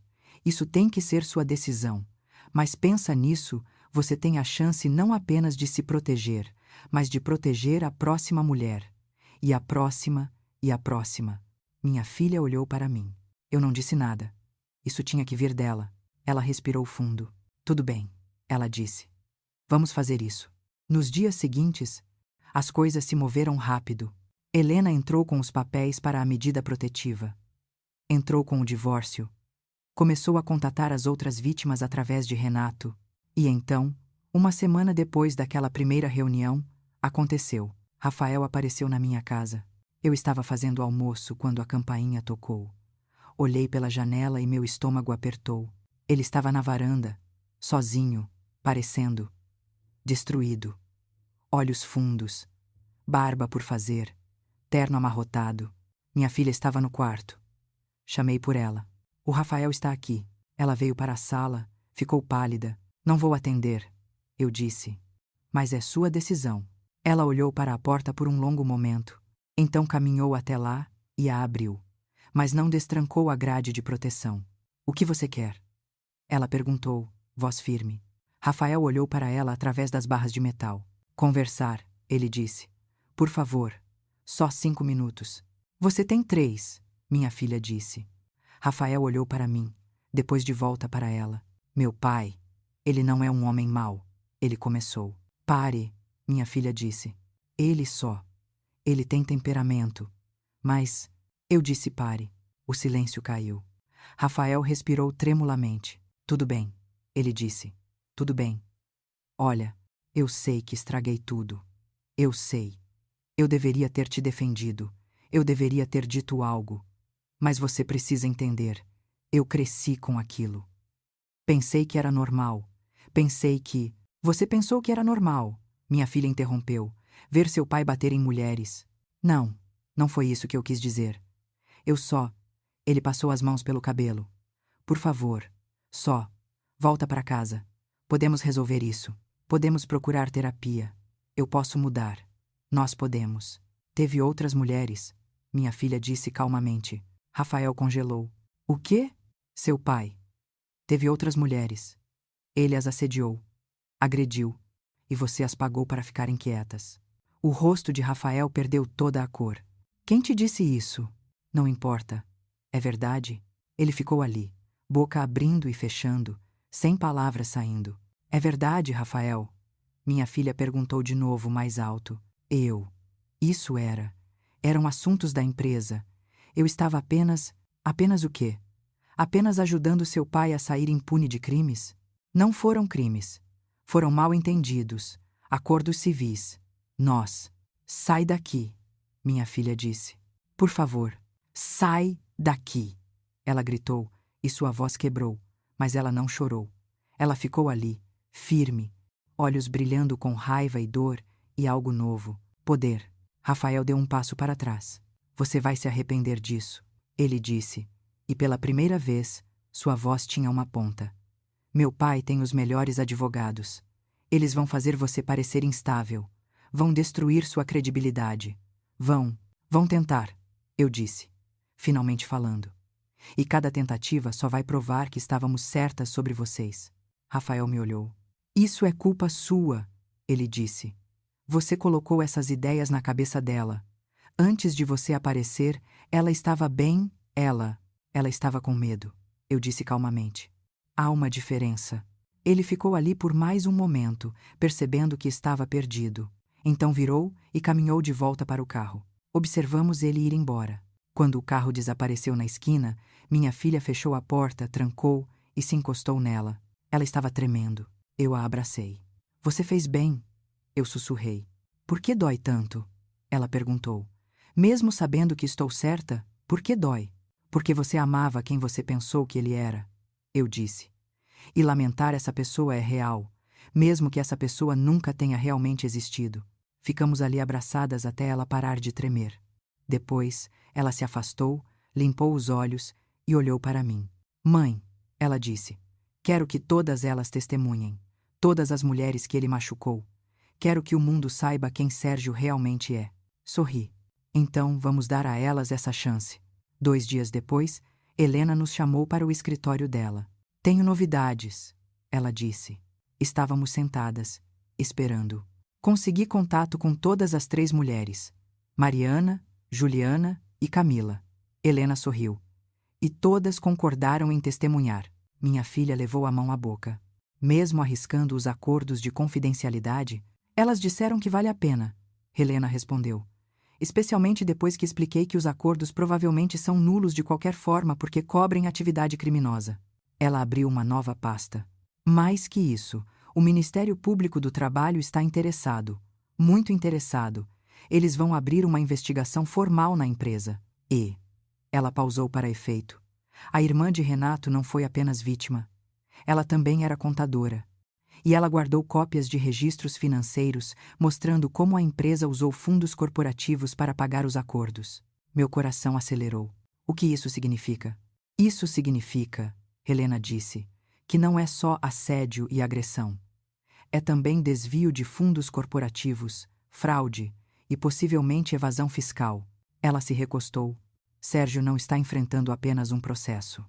Isso tem que ser sua decisão. Mas pensa nisso, você tem a chance não apenas de se proteger, mas de proteger a próxima mulher. E a próxima, e a próxima. Minha filha olhou para mim. Eu não disse nada. Isso tinha que vir dela. Ela respirou fundo. Tudo bem, ela disse. Vamos fazer isso. Nos dias seguintes, as coisas se moveram rápido. Helena entrou com os papéis para a medida protetiva. Entrou com o divórcio. Começou a contatar as outras vítimas através de Renato. E então, uma semana depois daquela primeira reunião, aconteceu. Rafael apareceu na minha casa. Eu estava fazendo almoço quando a campainha tocou. Olhei pela janela e meu estômago apertou. Ele estava na varanda, sozinho, parecendo destruído. Olhos fundos, barba por fazer, terno amarrotado. Minha filha estava no quarto. Chamei por ela. O Rafael está aqui. Ela veio para a sala, ficou pálida. Não vou atender, eu disse. Mas é sua decisão. Ela olhou para a porta por um longo momento. Então caminhou até lá e a abriu. Mas não destrancou a grade de proteção. O que você quer? Ela perguntou, voz firme. Rafael olhou para ela através das barras de metal. Conversar, ele disse. Por favor, só 5 minutos. Você tem 3, minha filha disse. Rafael olhou para mim, depois de volta para ela. Meu pai, ele não é um homem mau, ele começou. Pare, minha filha disse. Ele só. Ele tem temperamento. Mas Eu disse pare. O silêncio caiu. Rafael respirou tremulamente. Tudo bem, ele disse. Tudo bem. Olha, eu sei que estraguei tudo. Eu sei. Eu deveria ter te defendido. Eu deveria ter dito algo. Mas você precisa entender. Eu cresci com aquilo. Pensei que era normal. Pensei que... Você pensou que era normal. Minha filha interrompeu. Ver seu pai bater em mulheres. Não, não foi isso que eu quis dizer. Eu só... Ele passou as mãos pelo cabelo. Por favor, só. Volta para casa. Podemos resolver isso. Podemos procurar terapia. Eu posso mudar. Nós podemos. Teve outras mulheres. Minha filha disse calmamente. Rafael congelou. O quê? Seu pai. Teve outras mulheres. Ele as assediou. Agrediu. E você as pagou para ficarem quietas. O rosto de Rafael perdeu toda a cor. Quem te disse isso? Não importa. É verdade? Ele ficou ali, boca abrindo e fechando, sem palavras saindo. É verdade, Rafael? Minha filha perguntou de novo mais alto. Isso era. Eram assuntos da empresa. Eu estava apenas... Apenas o quê? Apenas ajudando seu pai a sair impune de crimes? Não foram crimes. Foram mal-entendidos. Acordos civis. Nós. Sai daqui, minha filha disse. Por favor, sai daqui. Ela gritou, e sua voz quebrou, mas ela não chorou. Ela ficou ali, firme, olhos brilhando com raiva e dor, e algo novo. Poder. Rafael deu um passo para trás. Você vai se arrepender disso, ele disse, e pela primeira vez, sua voz tinha uma ponta. Meu pai tem os melhores advogados. Eles vão fazer você parecer instável. Vão destruir sua credibilidade. Vão tentar, eu disse, finalmente falando. E cada tentativa só vai provar que estávamos certas sobre vocês. Rafael me olhou. Isso é culpa sua, ele disse. Você colocou essas ideias na cabeça dela. Antes de você aparecer, ela estava bem, ela estava com medo. Eu disse calmamente. Há uma diferença. Ele ficou ali por mais um momento, percebendo que estava perdido. Então virou e caminhou de volta para o carro. Observamos ele ir embora. Quando o carro desapareceu na esquina, minha filha fechou a porta, trancou e se encostou nela. Ela estava tremendo. Eu a abracei. Você fez bem, eu sussurrei. Por que dói tanto? Ela perguntou. Mesmo sabendo que estou certa, por que dói? Porque você amava quem você pensou que ele era, eu disse. E lamentar essa pessoa é real, mesmo que essa pessoa nunca tenha realmente existido. Ficamos ali abraçadas até ela parar de tremer. Depois, ela se afastou, limpou os olhos e olhou para mim. Mãe, ela disse, quero que todas elas testemunhem, todas as mulheres que ele machucou. Quero que o mundo saiba quem Sérgio realmente é. Sorri. Então, vamos dar a elas essa chance. 2 dias depois, Helena nos chamou para o escritório dela. Tenho novidades, ela disse. Estávamos sentadas, esperando. Consegui contato com todas as 3 mulheres. Mariana, Juliana e Camila. Helena sorriu. E todas concordaram em testemunhar. Minha filha levou a mão à boca. Mesmo arriscando os acordos de confidencialidade, elas disseram que vale a pena. Helena respondeu. Especialmente depois que expliquei que os acordos provavelmente são nulos de qualquer forma porque cobrem atividade criminosa. Ela abriu uma nova pasta. Mais que isso, o Ministério Público do Trabalho está interessado. Muito interessado. Eles vão abrir uma investigação formal na empresa. E... Ela pausou para efeito. A irmã de Renato não foi apenas vítima. Ela também era contadora. E ela guardou cópias de registros financeiros mostrando como a empresa usou fundos corporativos para pagar os acordos. Meu coração acelerou. O que isso significa? Isso significa, Helena disse, que não é só assédio e agressão. É também desvio de fundos corporativos, fraude e possivelmente evasão fiscal. Ela se recostou. Sérgio não está enfrentando apenas um processo.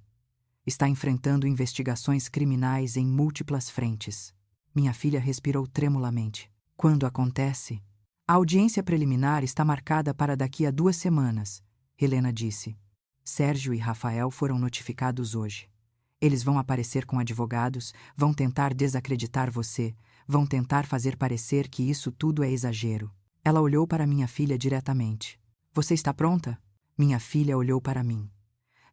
Está enfrentando investigações criminais em múltiplas frentes. Minha filha respirou tremulamente. Quando acontece? A audiência preliminar está marcada para daqui a 2 semanas, Helena disse. Sérgio e Rafael foram notificados hoje. Eles vão aparecer com advogados, vão tentar desacreditar você, vão tentar fazer parecer que isso tudo é exagero. Ela olhou para minha filha diretamente. Você está pronta? Minha filha olhou para mim.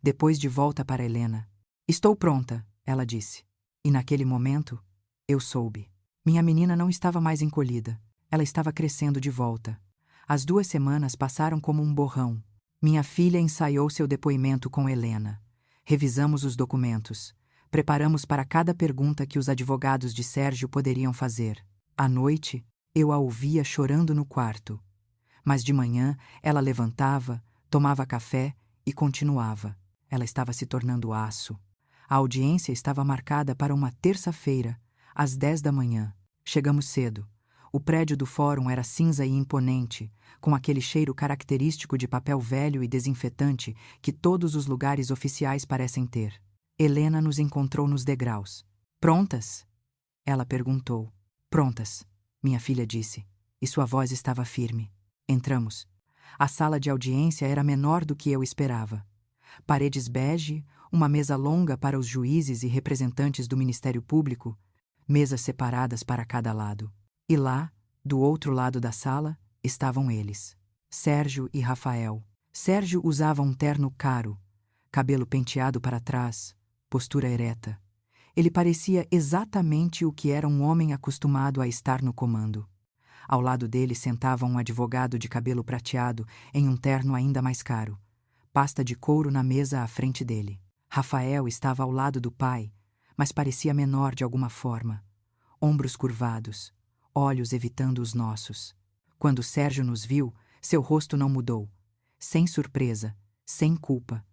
Depois de volta para Helena. Estou pronta, ela disse. E naquele momento, eu soube. Minha menina não estava mais encolhida. Ela estava crescendo de volta. As 2 semanas passaram como um borrão. Minha filha ensaiou seu depoimento com Helena. Revisamos os documentos. Preparamos para cada pergunta que os advogados de Sérgio poderiam fazer. À noite, eu a ouvia chorando no quarto. Mas de manhã, ela levantava, tomava café e continuava. Ela estava se tornando aço. A audiência estava marcada para uma terça-feira, às 10 da manhã. Chegamos cedo. O prédio do fórum era cinza e imponente, com aquele cheiro característico de papel velho e desinfetante que todos os lugares oficiais parecem ter. Helena nos encontrou nos degraus. Prontas? Ela perguntou. Prontas, minha filha disse, e sua voz estava firme. Entramos. A sala de audiência era menor do que eu esperava. Paredes bege, uma mesa longa para os juízes e representantes do Ministério Público, mesas separadas para cada lado. E lá, do outro lado da sala, estavam eles, Sérgio e Rafael. Sérgio usava um terno caro, cabelo penteado para trás, postura ereta. Ele parecia exatamente o que era um homem acostumado a estar no comando. Ao lado dele sentava um advogado de cabelo prateado em um terno ainda mais caro, pasta de couro na mesa à frente dele. Rafael estava ao lado do pai, mas parecia menor de alguma forma. Ombros curvados, olhos evitando os nossos. Quando Sérgio nos viu, seu rosto não mudou. Sem surpresa, sem culpa.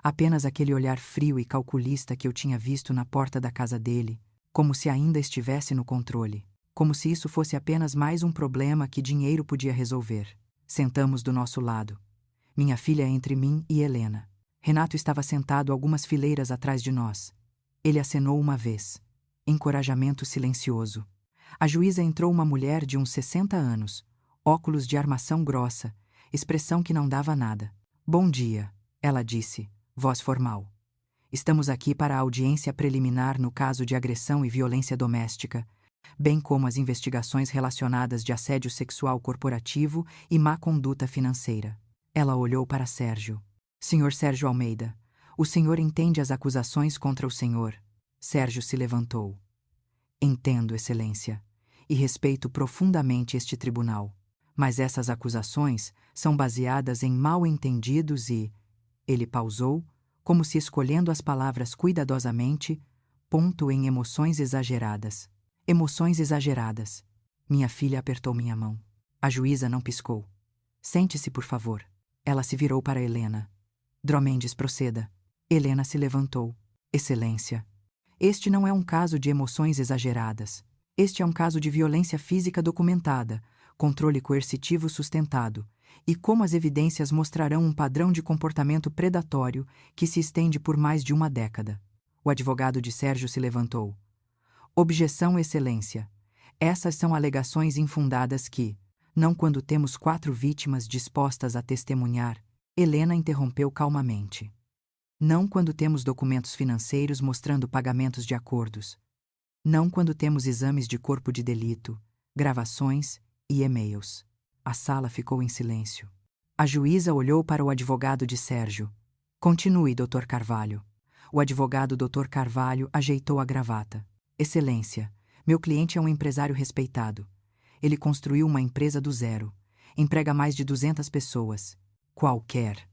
Apenas aquele olhar frio e calculista que eu tinha visto na porta da casa dele, como se ainda estivesse no controle. Como se isso fosse apenas mais um problema que dinheiro podia resolver. Sentamos do nosso lado. Minha filha entre mim e Helena. Renato estava sentado algumas fileiras atrás de nós. Ele acenou uma vez. Encorajamento silencioso. A juíza entrou uma mulher de uns 60 anos, óculos de armação grossa, expressão que não dava nada. Bom dia, ela disse, voz formal. Estamos aqui para a audiência preliminar no caso de agressão e violência doméstica, bem como as investigações relacionadas de assédio sexual corporativo e má conduta financeira. Ela olhou para Sérgio. Senhor Sérgio Almeida, o senhor entende as acusações contra o senhor? Sérgio se levantou. Entendo, Excelência, e respeito profundamente este tribunal. Mas essas acusações são baseadas em mal-entendidos e... Ele pausou, como se escolhendo as palavras cuidadosamente, ponto em emoções exageradas. Emoções exageradas. Minha filha apertou minha mão. A juíza não piscou. Sente-se, por favor. Ela se virou para Helena. Dromendes, proceda. Helena se levantou. Excelência. Este não é um caso de emoções exageradas. Este é um caso de violência física documentada, controle coercitivo sustentado, e como as evidências mostrarão um padrão de comportamento predatório que se estende por mais de uma década. O advogado de Sérgio se levantou. Objeção, Excelência. Essas são alegações infundadas que, não quando temos 4 vítimas dispostas a testemunhar, Helena interrompeu calmamente. Não quando temos documentos financeiros mostrando pagamentos de acordos. Não quando temos exames de corpo de delito, gravações e e-mails. A sala ficou em silêncio. A juíza olhou para o advogado de Sérgio. Continue, Dr. Carvalho. O advogado Dr. Carvalho ajeitou a gravata. Excelência, meu cliente é um empresário respeitado. Ele construiu uma empresa do zero. Emprega mais de 200 pessoas. Qualquer.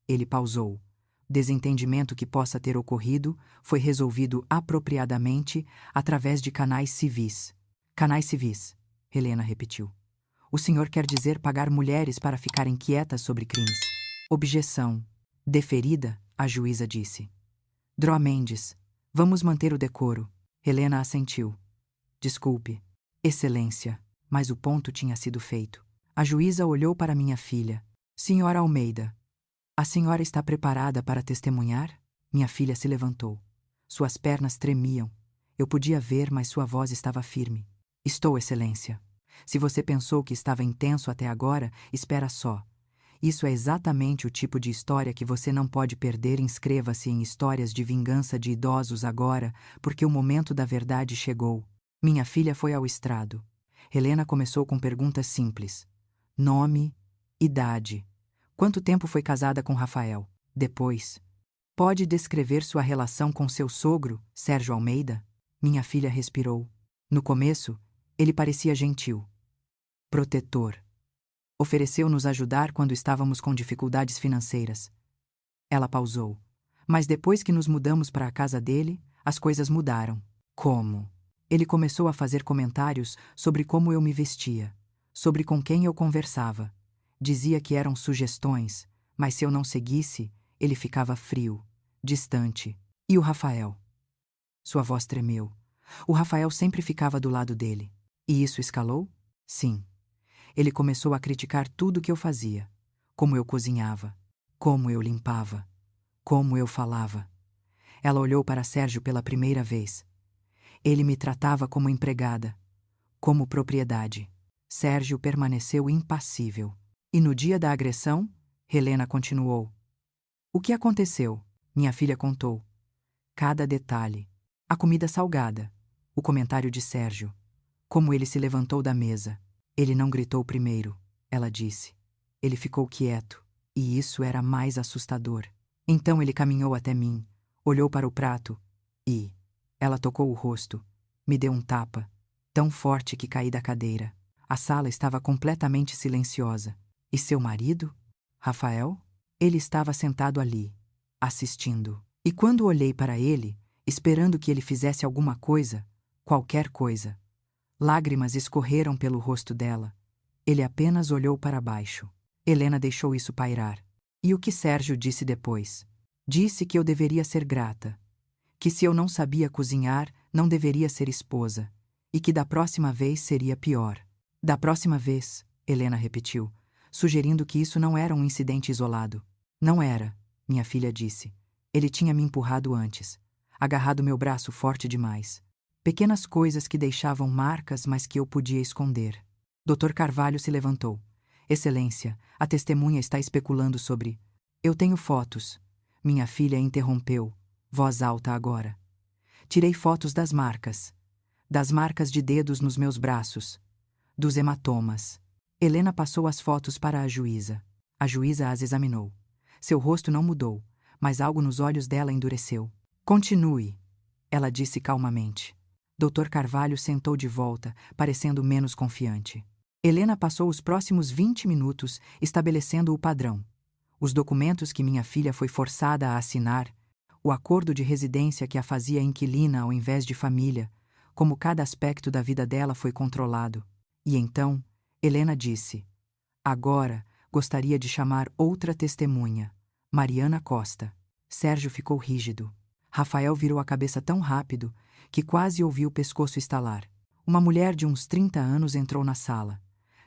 Ele pausou. Desentendimento que possa ter ocorrido foi resolvido apropriadamente através de canais civis. Canais civis, Helena repetiu. O senhor quer dizer pagar mulheres para ficarem quietas sobre crimes. Objeção. Deferida, a juíza disse. Dromendes, vamos manter o decoro. Helena assentiu. Desculpe, Excelência, mas o ponto tinha sido feito. A juíza olhou para minha filha. Senhora Almeida, a senhora está preparada para testemunhar? Minha filha se levantou. Suas pernas tremiam. Eu podia ver, mas sua voz estava firme. Estou, Excelência. Se você pensou que estava intenso até agora, espera só. Isso é exatamente o tipo de história que você não pode perder. Inscreva-se em Histórias de Vingança de Idosos agora, porque o momento da verdade chegou. Minha filha foi ao estrado. Helena começou com perguntas simples. Nome, idade, Quanto tempo foi casada com Rafael? Depois. Pode descrever sua relação com seu sogro, Sérgio Almeida? Minha filha respirou. No começo, ele parecia gentil. Protetor. Ofereceu-nos ajudar quando estávamos com dificuldades financeiras. Ela pausou. Mas depois que nos mudamos para a casa dele, as coisas mudaram. Como? Ele começou a fazer comentários sobre como eu me vestia, sobre com quem eu conversava. Dizia que eram sugestões, mas se eu não seguisse, ele ficava frio, distante. E o Rafael? Sua voz tremeu. O Rafael sempre ficava do lado dele. E isso escalou? Sim. Ele começou a criticar tudo que eu fazia. Como eu cozinhava, como eu limpava, como eu falava. Ela olhou para Sérgio pela primeira vez. Ele me tratava como empregada, como propriedade. Sérgio permaneceu impassível. E no dia da agressão, Helena continuou. O que aconteceu? Minha filha contou. Cada detalhe. A comida salgada. O comentário de Sérgio. Como ele se levantou da mesa. Ele não gritou primeiro, ela disse. Ele ficou quieto. E isso era mais assustador. Então ele caminhou até mim, olhou para o prato e... Ela tocou o rosto, me deu um tapa, tão forte que caí da cadeira. A sala estava completamente silenciosa. E seu marido? Rafael? Ele estava sentado ali, assistindo. E quando olhei para ele, esperando que ele fizesse alguma coisa, qualquer coisa, lágrimas escorreram pelo rosto dela. Ele apenas olhou para baixo. Helena deixou isso pairar. E o que Sérgio disse depois? Disse que eu deveria ser grata. Que se eu não sabia cozinhar, não deveria ser esposa. E que da próxima vez seria pior. Da próxima vez, Helena repetiu, sugerindo que isso não era um incidente isolado. Não era, minha filha disse. Ele tinha me empurrado antes, agarrado meu braço forte demais. Pequenas coisas que deixavam marcas, mas que eu podia esconder. Dr. Carvalho se levantou. Excelência, a testemunha está especulando sobre... Eu tenho fotos. Minha filha interrompeu, voz alta agora. Tirei fotos das marcas de dedos nos meus braços, dos hematomas. Helena passou as fotos para a juíza. A juíza as examinou. Seu rosto não mudou, mas algo nos olhos dela endureceu. Continue, ela disse calmamente. Dr. Carvalho sentou de volta, parecendo menos confiante. Helena passou os próximos 20 minutos estabelecendo o padrão. Os documentos que minha filha foi forçada a assinar, o acordo de residência que a fazia inquilina ao invés de família, como cada aspecto da vida dela foi controlado. E então, Helena disse: agora, gostaria de chamar outra testemunha, Mariana Costa. Sérgio ficou rígido. Rafael virou a cabeça tão rápido que quase ouviu o pescoço estalar. Uma mulher de uns 30 anos entrou na sala.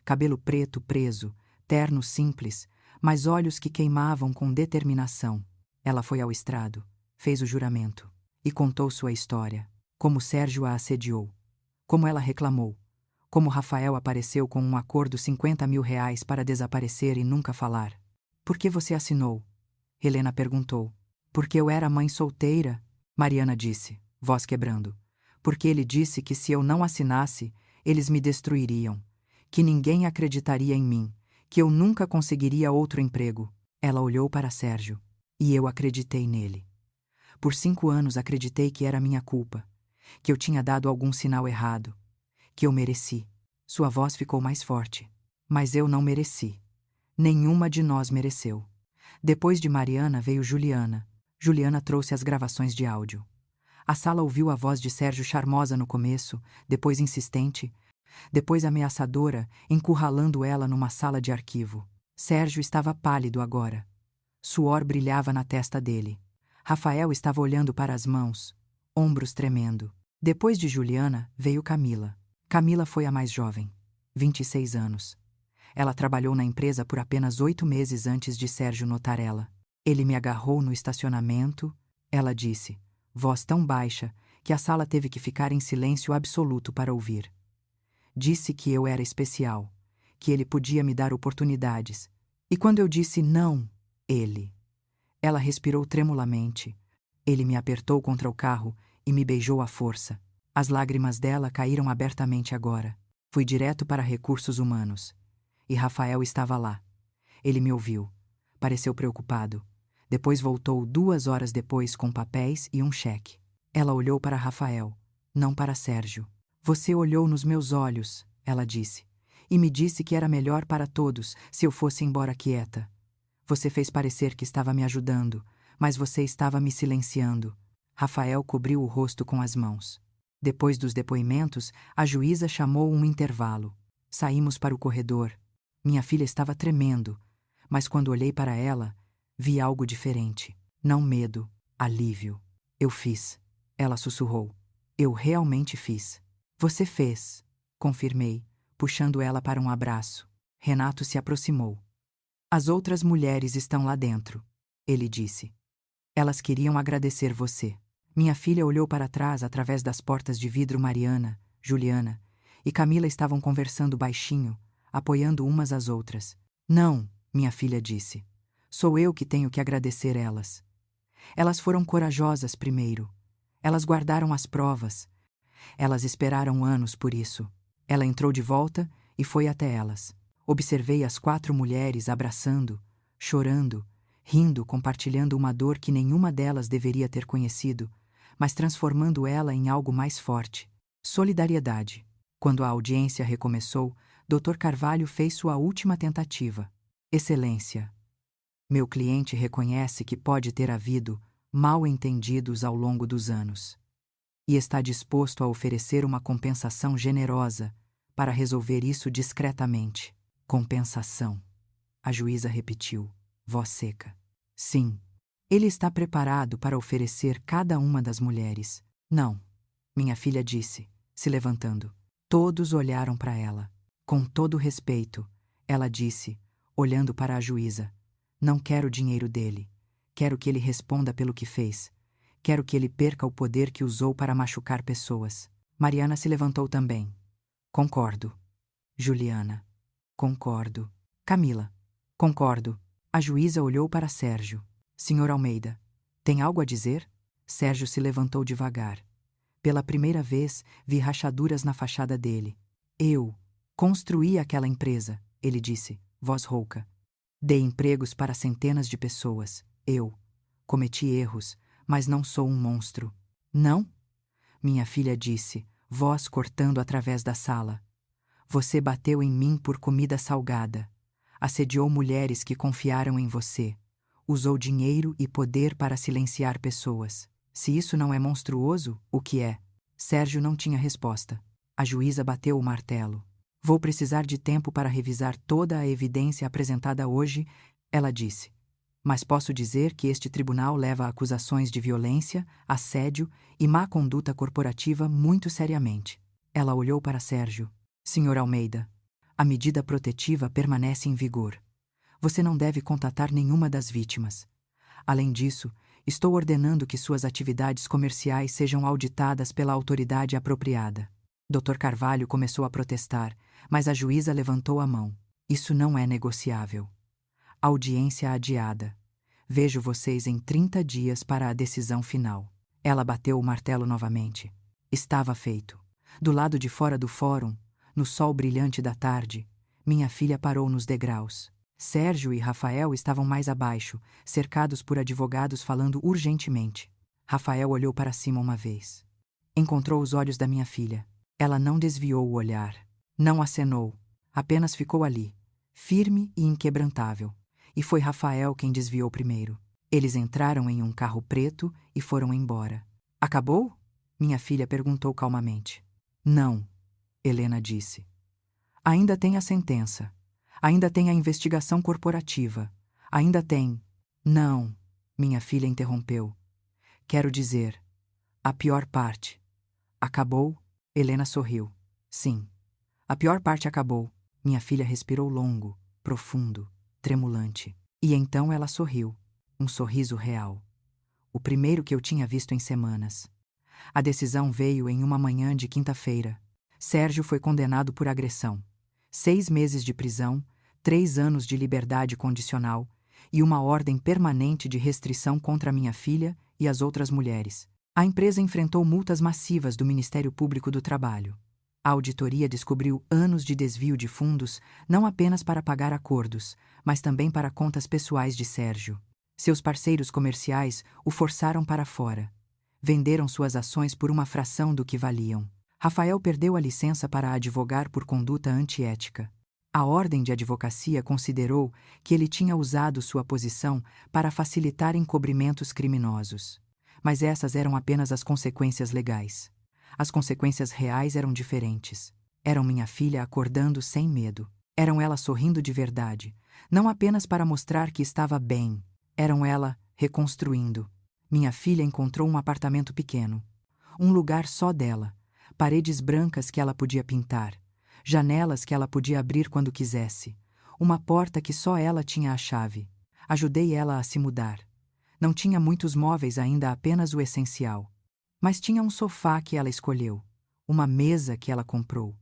Cabelo preto preso, terno simples, mas olhos que queimavam com determinação. Ela foi ao estrado, fez o juramento e contou sua história. Como Sérgio a assediou, como ela reclamou, como Rafael apareceu com um acordo R$ 50.000 para desaparecer e nunca falar. Por que você assinou? Helena perguntou. Porque eu era mãe solteira, Mariana disse, voz quebrando. Porque ele disse que se eu não assinasse, eles me destruiriam, que ninguém acreditaria em mim, que eu nunca conseguiria outro emprego. Ela olhou para Sérgio. E eu acreditei nele. Por 5 anos acreditei que era minha culpa, que eu tinha dado algum sinal errado, que eu mereci. Sua voz ficou mais forte. Mas eu não mereci. Nenhuma de nós mereceu. Depois de Mariana veio Juliana. Juliana trouxe as gravações de áudio. A sala ouviu a voz de Sérgio charmosa no começo, depois insistente, depois ameaçadora, encurralando ela numa sala de arquivo. Sérgio estava pálido agora. Suor brilhava na testa dele. Rafael estava olhando para as mãos, ombros tremendo. Depois de Juliana, veio Camila. Camila foi a mais jovem, 26 anos. Ela trabalhou na empresa por apenas 8 meses antes de Sérgio notar ela. Ele me agarrou no estacionamento, ela disse, voz tão baixa que a sala teve que ficar em silêncio absoluto para ouvir. Disse que eu era especial, que ele podia me dar oportunidades. E quando eu disse não, ele... Ela respirou tremulamente. Ele me apertou contra o carro e me beijou à força. As lágrimas dela caíram abertamente agora. Fui direto para recursos humanos. E Rafael estava lá. Ele me ouviu. pareceu preocupado. Depois voltou 2 horas depois com papéis e um cheque. Ela olhou para Rafael, não para Sérgio. Você olhou nos meus olhos, ela disse, e me disse que era melhor para todos se eu fosse embora quieta. Você fez parecer que estava me ajudando, mas você estava me silenciando. Rafael cobriu o rosto com as mãos. Depois dos depoimentos, a juíza chamou um intervalo. Saímos para o corredor. Minha filha estava tremendo, mas quando olhei para ela, vi algo diferente. Não medo, alívio. Eu fiz. Ela sussurrou. Eu realmente fiz. Você fez, confirmei, puxando ela para um abraço. Renato se aproximou. As outras mulheres estão lá dentro, ele disse. Elas queriam agradecer você. Minha filha olhou para trás através das portas de vidro. Mariana, Juliana e Camila estavam conversando baixinho, apoiando umas às outras. Não, minha filha disse. Sou eu que tenho que agradecer elas. Elas foram corajosas primeiro. Elas guardaram as provas. Elas esperaram anos por isso. Ela entrou de volta e foi até elas. Observei as 4 mulheres abraçando, chorando, rindo, compartilhando uma dor que nenhuma delas deveria ter conhecido, mas transformando ela em algo mais forte. Solidariedade. Quando a audiência recomeçou, Dr. Carvalho fez sua última tentativa. Excelência. Meu cliente reconhece que pode ter havido mal-entendidos ao longo dos anos e está disposto a oferecer uma compensação generosa para resolver isso discretamente. Compensação. A juíza repetiu, voz seca. Sim. Ele está preparado para oferecer cada uma das mulheres. Não, minha filha disse, se levantando. Todos olharam para ela. Com todo respeito, ela disse, olhando para a juíza. Não quero o dinheiro dele. Quero que ele responda pelo que fez. Quero que ele perca o poder que usou para machucar pessoas. Mariana se levantou também. Concordo. Juliana. Concordo. Camila. Concordo. A juíza olhou para Sérgio. Senhor Almeida, tem algo a dizer? Sérgio se levantou devagar. Pela primeira vez, vi rachaduras na fachada dele. Eu construí aquela empresa, ele disse, voz rouca. Dei empregos para centenas de pessoas. Eu cometi erros, mas não sou um monstro. Não? Minha filha disse, voz cortando através da sala. Você bateu em mim por comida salgada. Assediou mulheres que confiaram em você. Usou dinheiro e poder para silenciar pessoas. Se isso não é monstruoso, o que é? Sérgio não tinha resposta. A juíza bateu o martelo. Vou precisar de tempo para revisar toda a evidência apresentada hoje, ela disse. Mas posso dizer que este tribunal leva acusações de violência, assédio e má conduta corporativa muito seriamente. Ela olhou para Sérgio. Senhor Almeida, a medida protetiva permanece em vigor. Você não deve contatar nenhuma das vítimas. Além disso, estou ordenando que suas atividades comerciais sejam auditadas pela autoridade apropriada. Dr. Carvalho começou a protestar, mas a juíza levantou a mão. Isso não é negociável. Audiência adiada. Vejo vocês em 30 dias para a decisão final. Ela bateu o martelo novamente. Estava feito. Do lado de fora do fórum, no sol brilhante da tarde, minha filha parou nos degraus. Sérgio e Rafael estavam mais abaixo, cercados por advogados falando urgentemente. Rafael olhou para cima uma vez. Encontrou os olhos da minha filha. Ela não desviou o olhar. Não acenou. Apenas ficou ali, firme e inquebrantável. E foi Rafael quem desviou primeiro. Eles entraram em um carro preto e foram embora. Acabou? Minha filha perguntou calmamente. Não, Helena disse. Ainda tem a sentença. Ainda tem a investigação corporativa. Ainda tem... Não, minha filha interrompeu. Quero dizer, a pior parte. Acabou? Helena sorriu. Sim. A pior parte acabou. Minha filha respirou longo, profundo, tremulante. E então ela sorriu. Um sorriso real. O primeiro que eu tinha visto em semanas. A decisão veio em uma manhã de quinta-feira. Sérgio foi condenado por agressão. 6 meses de prisão, 3 anos de liberdade condicional e uma ordem permanente de restrição contra minha filha e as outras mulheres. A empresa enfrentou multas massivas do Ministério Público do Trabalho. A auditoria descobriu anos de desvio de fundos, não apenas para pagar acordos, mas também para contas pessoais de Sérgio. Seus parceiros comerciais o forçaram para fora. Venderam suas ações por uma fração do que valiam. Rafael perdeu a licença para advogar por conduta antiética. A Ordem de Advocacia considerou que ele tinha usado sua posição para facilitar encobrimentos criminosos. Mas essas eram apenas as consequências legais. As consequências reais eram diferentes. Eram minha filha acordando sem medo. Eram ela sorrindo de verdade, não apenas para mostrar que estava bem. Eram ela reconstruindo. Minha filha encontrou um apartamento pequeno. Um lugar só dela. Paredes brancas que ela podia pintar. Janelas que ela podia abrir quando quisesse. Uma porta que só ela tinha a chave. Ajudei ela a se mudar. Não tinha muitos móveis ainda, apenas o essencial. Mas tinha um sofá que ela escolheu, uma mesa que ela comprou,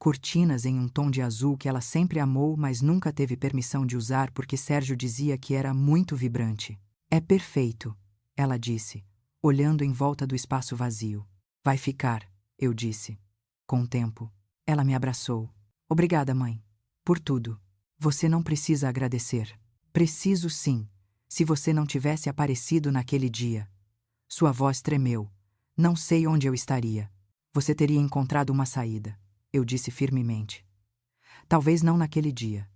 cortinas em um tom de azul que ela sempre amou, mas nunca teve permissão de usar porque Sérgio dizia que era muito vibrante. É perfeito, ela disse, olhando em volta do espaço vazio. Vai ficar, eu disse. Com o tempo, ela me abraçou. Obrigada, mãe. Por tudo. Você não precisa agradecer. Preciso sim, se você não tivesse aparecido naquele dia. Sua voz tremeu. Não sei onde eu estaria. Você teria encontrado uma saída, eu disse firmemente. Talvez não naquele dia.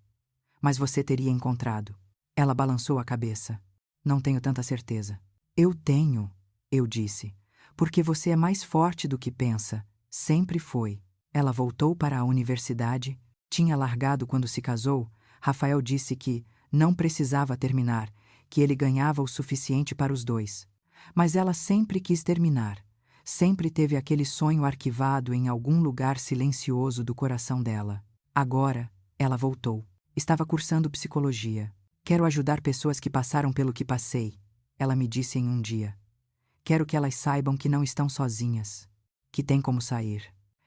Mas você teria encontrado. Ela balançou a cabeça. Não tenho tanta certeza. Eu tenho, eu disse. Porque você é mais forte do que pensa. Sempre foi. Ela voltou para a universidade. Tinha largado quando se casou. Rafael disse que não precisava terminar, que ele ganhava o suficiente para os dois. Mas ela sempre quis terminar. Sempre teve aquele sonho arquivado em algum lugar silencioso do coração dela. Agora, ela voltou. Estava cursando psicologia. Quero ajudar pessoas que passaram pelo que passei, ela me disse em um dia. Quero que elas saibam que não estão sozinhas, que têm como sair.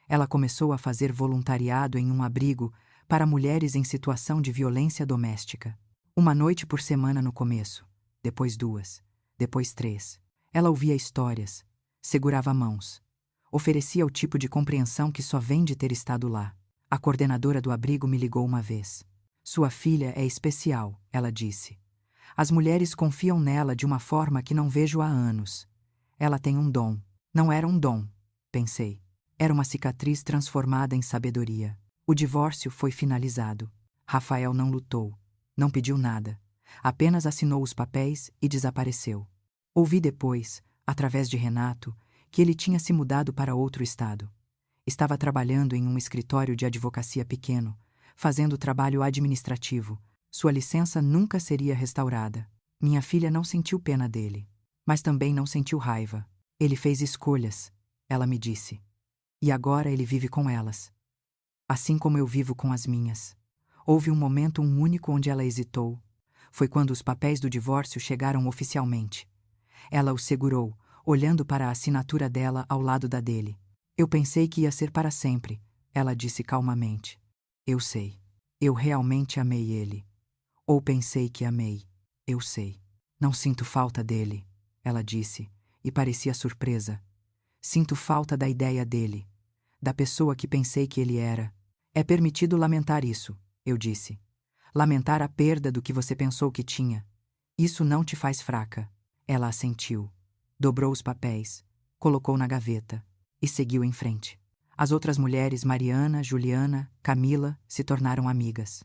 Ela começou a fazer voluntariado em um abrigo para mulheres em situação de violência doméstica. Uma noite por semana no começo, depois 2, depois 3. Ela ouvia histórias. Segurava mãos. Oferecia o tipo de compreensão que só vem de ter estado lá. A coordenadora do abrigo me ligou uma vez. Sua filha é especial, ela disse. As mulheres confiam nela de uma forma que não vejo há anos. Ela tem um dom. Não era um dom, pensei. Era uma cicatriz transformada em sabedoria. O divórcio foi finalizado. Rafael não lutou. Não pediu nada. Apenas assinou os papéis e desapareceu. Ouvi depois, através de Renato, que ele tinha se mudado para outro estado. Estava trabalhando em um escritório de advocacia pequeno, fazendo trabalho administrativo. Sua licença nunca seria restaurada. Minha filha não sentiu pena dele, mas também não sentiu raiva. Ele fez escolhas, ela me disse. E agora ele vive com elas. Assim como eu vivo com as minhas. Houve um momento único onde ela hesitou. Foi quando os papéis do divórcio chegaram oficialmente. Ela o segurou, olhando para a assinatura dela ao lado da dele. Eu pensei que ia ser para sempre, ela disse calmamente. Eu sei. Eu realmente amei ele. Ou pensei que amei. Eu sei. Não sinto falta dele, ela disse, e parecia surpresa. Sinto falta da ideia dele, da pessoa que pensei que ele era. É permitido lamentar isso, eu disse. Lamentar a perda do que você pensou que tinha. Isso não te faz fraca. Ela assentiu. Dobrou os papéis, colocou na gaveta e seguiu em frente. As outras mulheres, Mariana, Juliana, Camila, se tornaram amigas.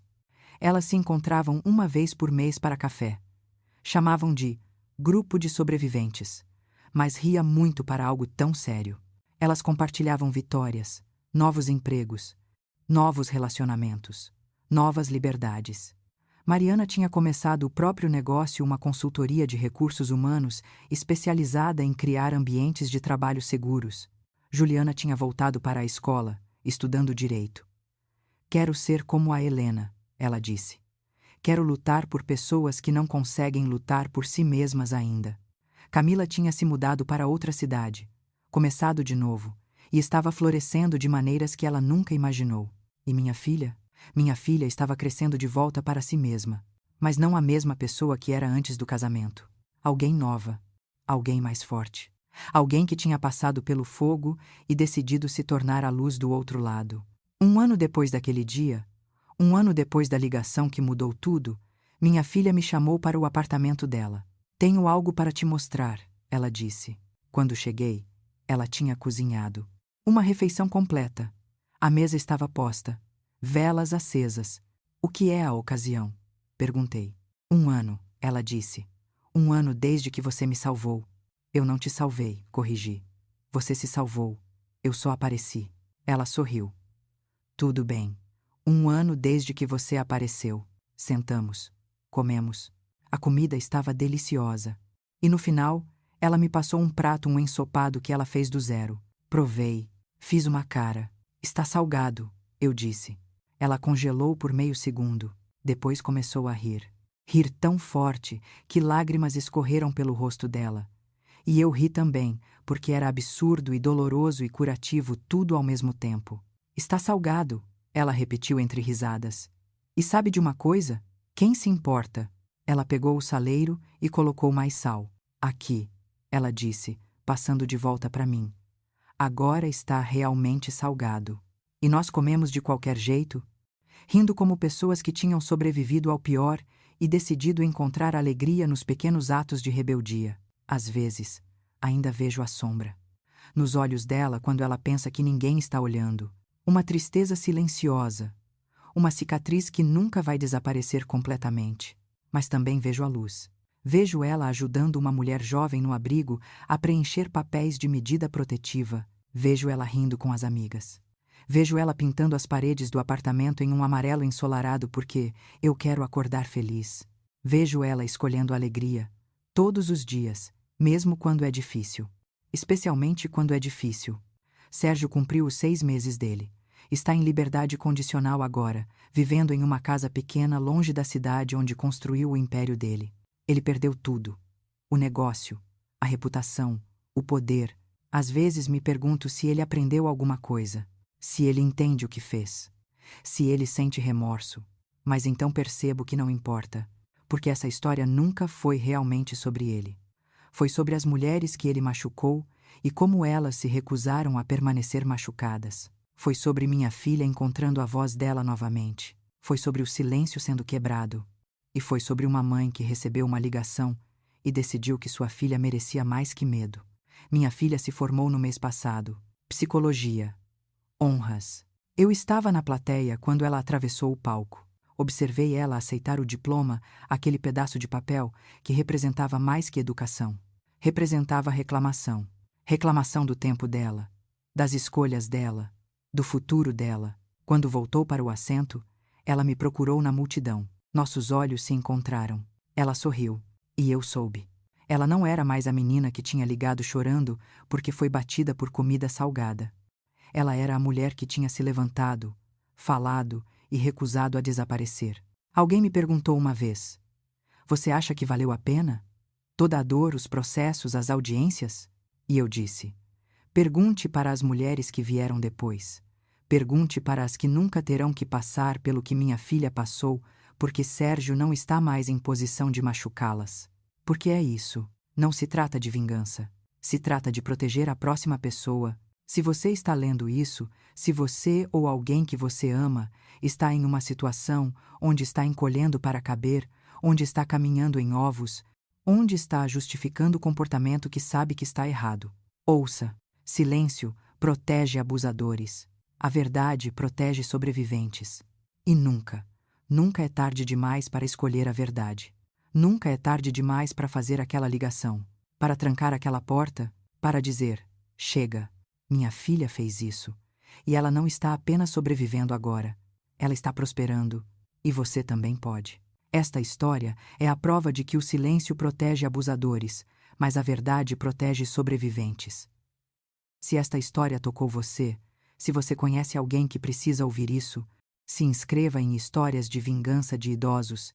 Elas se encontravam uma vez por mês para café. Chamavam de grupo de sobreviventes, mas ria muito para algo tão sério. Elas compartilhavam vitórias, novos empregos, novos relacionamentos, novas liberdades. Mariana tinha começado o próprio negócio, uma consultoria de recursos humanos especializada em criar ambientes de trabalho seguros. Juliana tinha voltado para a escola, estudando direito. Quero ser como a Helena, ela disse. Quero lutar por pessoas que não conseguem lutar por si mesmas ainda. Camila tinha se mudado para outra cidade, começado de novo, e estava florescendo de maneiras que ela nunca imaginou. E minha filha? Minha filha estava crescendo de volta para si mesma, mas não a mesma pessoa que era antes do casamento. Alguém nova, alguém mais forte. Alguém que tinha passado pelo fogo e decidido se tornar a luz do outro lado. 1 ano depois daquele dia, 1 ano depois da ligação que mudou tudo, minha filha me chamou para o apartamento dela. Tenho algo para te mostrar, ela disse. Quando cheguei, ela tinha cozinhado. Uma refeição completa. A mesa estava posta. Velas acesas. O que é a ocasião? Perguntei. 1 ano, ela disse. 1 ano desde que você me salvou. Eu não te salvei, corrigi. Você se salvou. Eu só apareci. Ela sorriu. Tudo bem. 1 ano desde que você apareceu. Sentamos. Comemos. A comida estava deliciosa. E no final, ela me passou um ensopado que ela fez do zero. Provei. Fiz uma cara. Está salgado, eu disse. Ela congelou por meio segundo. Depois começou a rir. Rir tão forte que lágrimas escorreram pelo rosto dela. E eu ri também, porque era absurdo e doloroso e curativo tudo ao mesmo tempo. Está salgado, ela repetiu entre risadas. E sabe de uma coisa? Quem se importa? Ela pegou o saleiro e colocou mais sal. Aqui, ela disse, passando de volta para mim. Agora está realmente salgado. E nós comemos de qualquer jeito? Rindo como pessoas que tinham sobrevivido ao pior e decidido encontrar alegria nos pequenos atos de rebeldia. Às vezes, ainda vejo a sombra. Nos olhos dela quando ela pensa que ninguém está olhando. Uma tristeza silenciosa. Uma cicatriz que nunca vai desaparecer completamente. Mas também vejo a luz. Vejo ela ajudando uma mulher jovem no abrigo a preencher papéis de medida protetiva. Vejo ela rindo com as amigas. Vejo ela pintando as paredes do apartamento em um amarelo ensolarado porque eu quero acordar feliz. Vejo ela escolhendo alegria. Todos os dias, mesmo quando é difícil. Especialmente quando é difícil. Sérgio cumpriu os 6 meses dele. Está em liberdade condicional agora, vivendo em uma casa pequena longe da cidade onde construiu o império dele. Ele perdeu tudo. O negócio, a reputação, o poder. Às vezes me pergunto se ele aprendeu alguma coisa. Se ele entende o que fez. Se ele sente remorso. Mas então percebo que não importa. Porque essa história nunca foi realmente sobre ele. Foi sobre as mulheres que ele machucou e como elas se recusaram a permanecer machucadas. Foi sobre minha filha encontrando a voz dela novamente. Foi sobre o silêncio sendo quebrado. E foi sobre uma mãe que recebeu uma ligação e decidiu que sua filha merecia mais que medo. Minha filha se formou no mês passado. Psicologia. Honras. Eu estava na plateia quando ela atravessou o palco. Observei ela aceitar o diploma, aquele pedaço de papel que representava mais que educação. Representava reclamação. Reclamação do tempo dela, das escolhas dela, do futuro dela. Quando voltou para o assento, ela me procurou na multidão. Nossos olhos se encontraram. Ela sorriu. E eu soube. Ela não era mais a menina que tinha ligado chorando porque foi batida por comida salgada. Ela era a mulher que tinha se levantado, falado e recusado a desaparecer. Alguém me perguntou uma vez: você acha que valeu a pena? Toda a dor, os processos, as audiências? E eu disse: pergunte para as mulheres que vieram depois. Pergunte para as que nunca terão que passar pelo que minha filha passou, porque Sérgio não está mais em posição de machucá-las. Porque é isso. Não se trata de vingança. Se trata de proteger a próxima pessoa. Se você está lendo isso, se você ou alguém que você ama está em uma situação onde está encolhendo para caber, onde está caminhando em ovos, onde está justificando o comportamento que sabe que está errado. Ouça. Silêncio protege abusadores. A verdade protege sobreviventes. E nunca, nunca é tarde demais para escolher a verdade. Nunca é tarde demais para fazer aquela ligação, para trancar aquela porta, para dizer: chega. Minha filha fez isso. E ela não está apenas sobrevivendo agora. Ela está prosperando. E você também pode. Esta história é a prova de que o silêncio protege abusadores, mas a verdade protege sobreviventes. Se esta história tocou você, se você conhece alguém que precisa ouvir isso, se inscreva em Histórias de Vingança de Idosos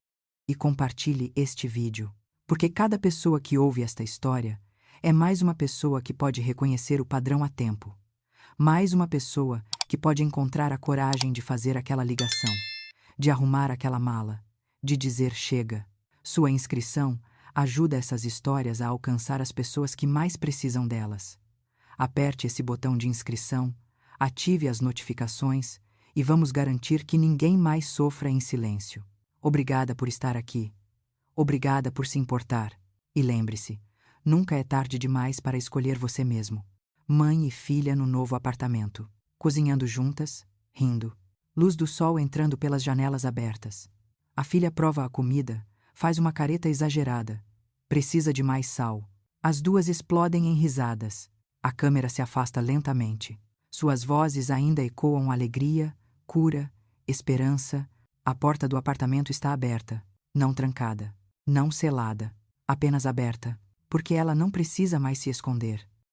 e compartilhe este vídeo. Porque cada pessoa que ouve esta história é mais uma pessoa que pode reconhecer o padrão a tempo. Mais uma pessoa que pode encontrar a coragem de fazer aquela ligação, de arrumar aquela mala, de dizer chega. Sua inscrição Ajuda essas histórias a alcançar as pessoas que mais precisam delas. Aperte esse botão de inscrição, ative as notificações e vamos garantir que ninguém mais sofra em silêncio. Obrigada por estar aqui. Obrigada por se importar. E lembre-se, nunca é tarde demais para escolher você mesmo. Mãe e filha no novo apartamento. Cozinhando juntas, rindo. Luz do sol entrando pelas janelas abertas. A filha prova a comida, faz uma careta exagerada. Precisa de mais sal. As duas explodem em risadas. A câmera se afasta lentamente. Suas vozes ainda ecoam alegria, cura, esperança. A porta do apartamento está aberta, não trancada, não selada, apenas aberta, porque ela não precisa mais se esconder.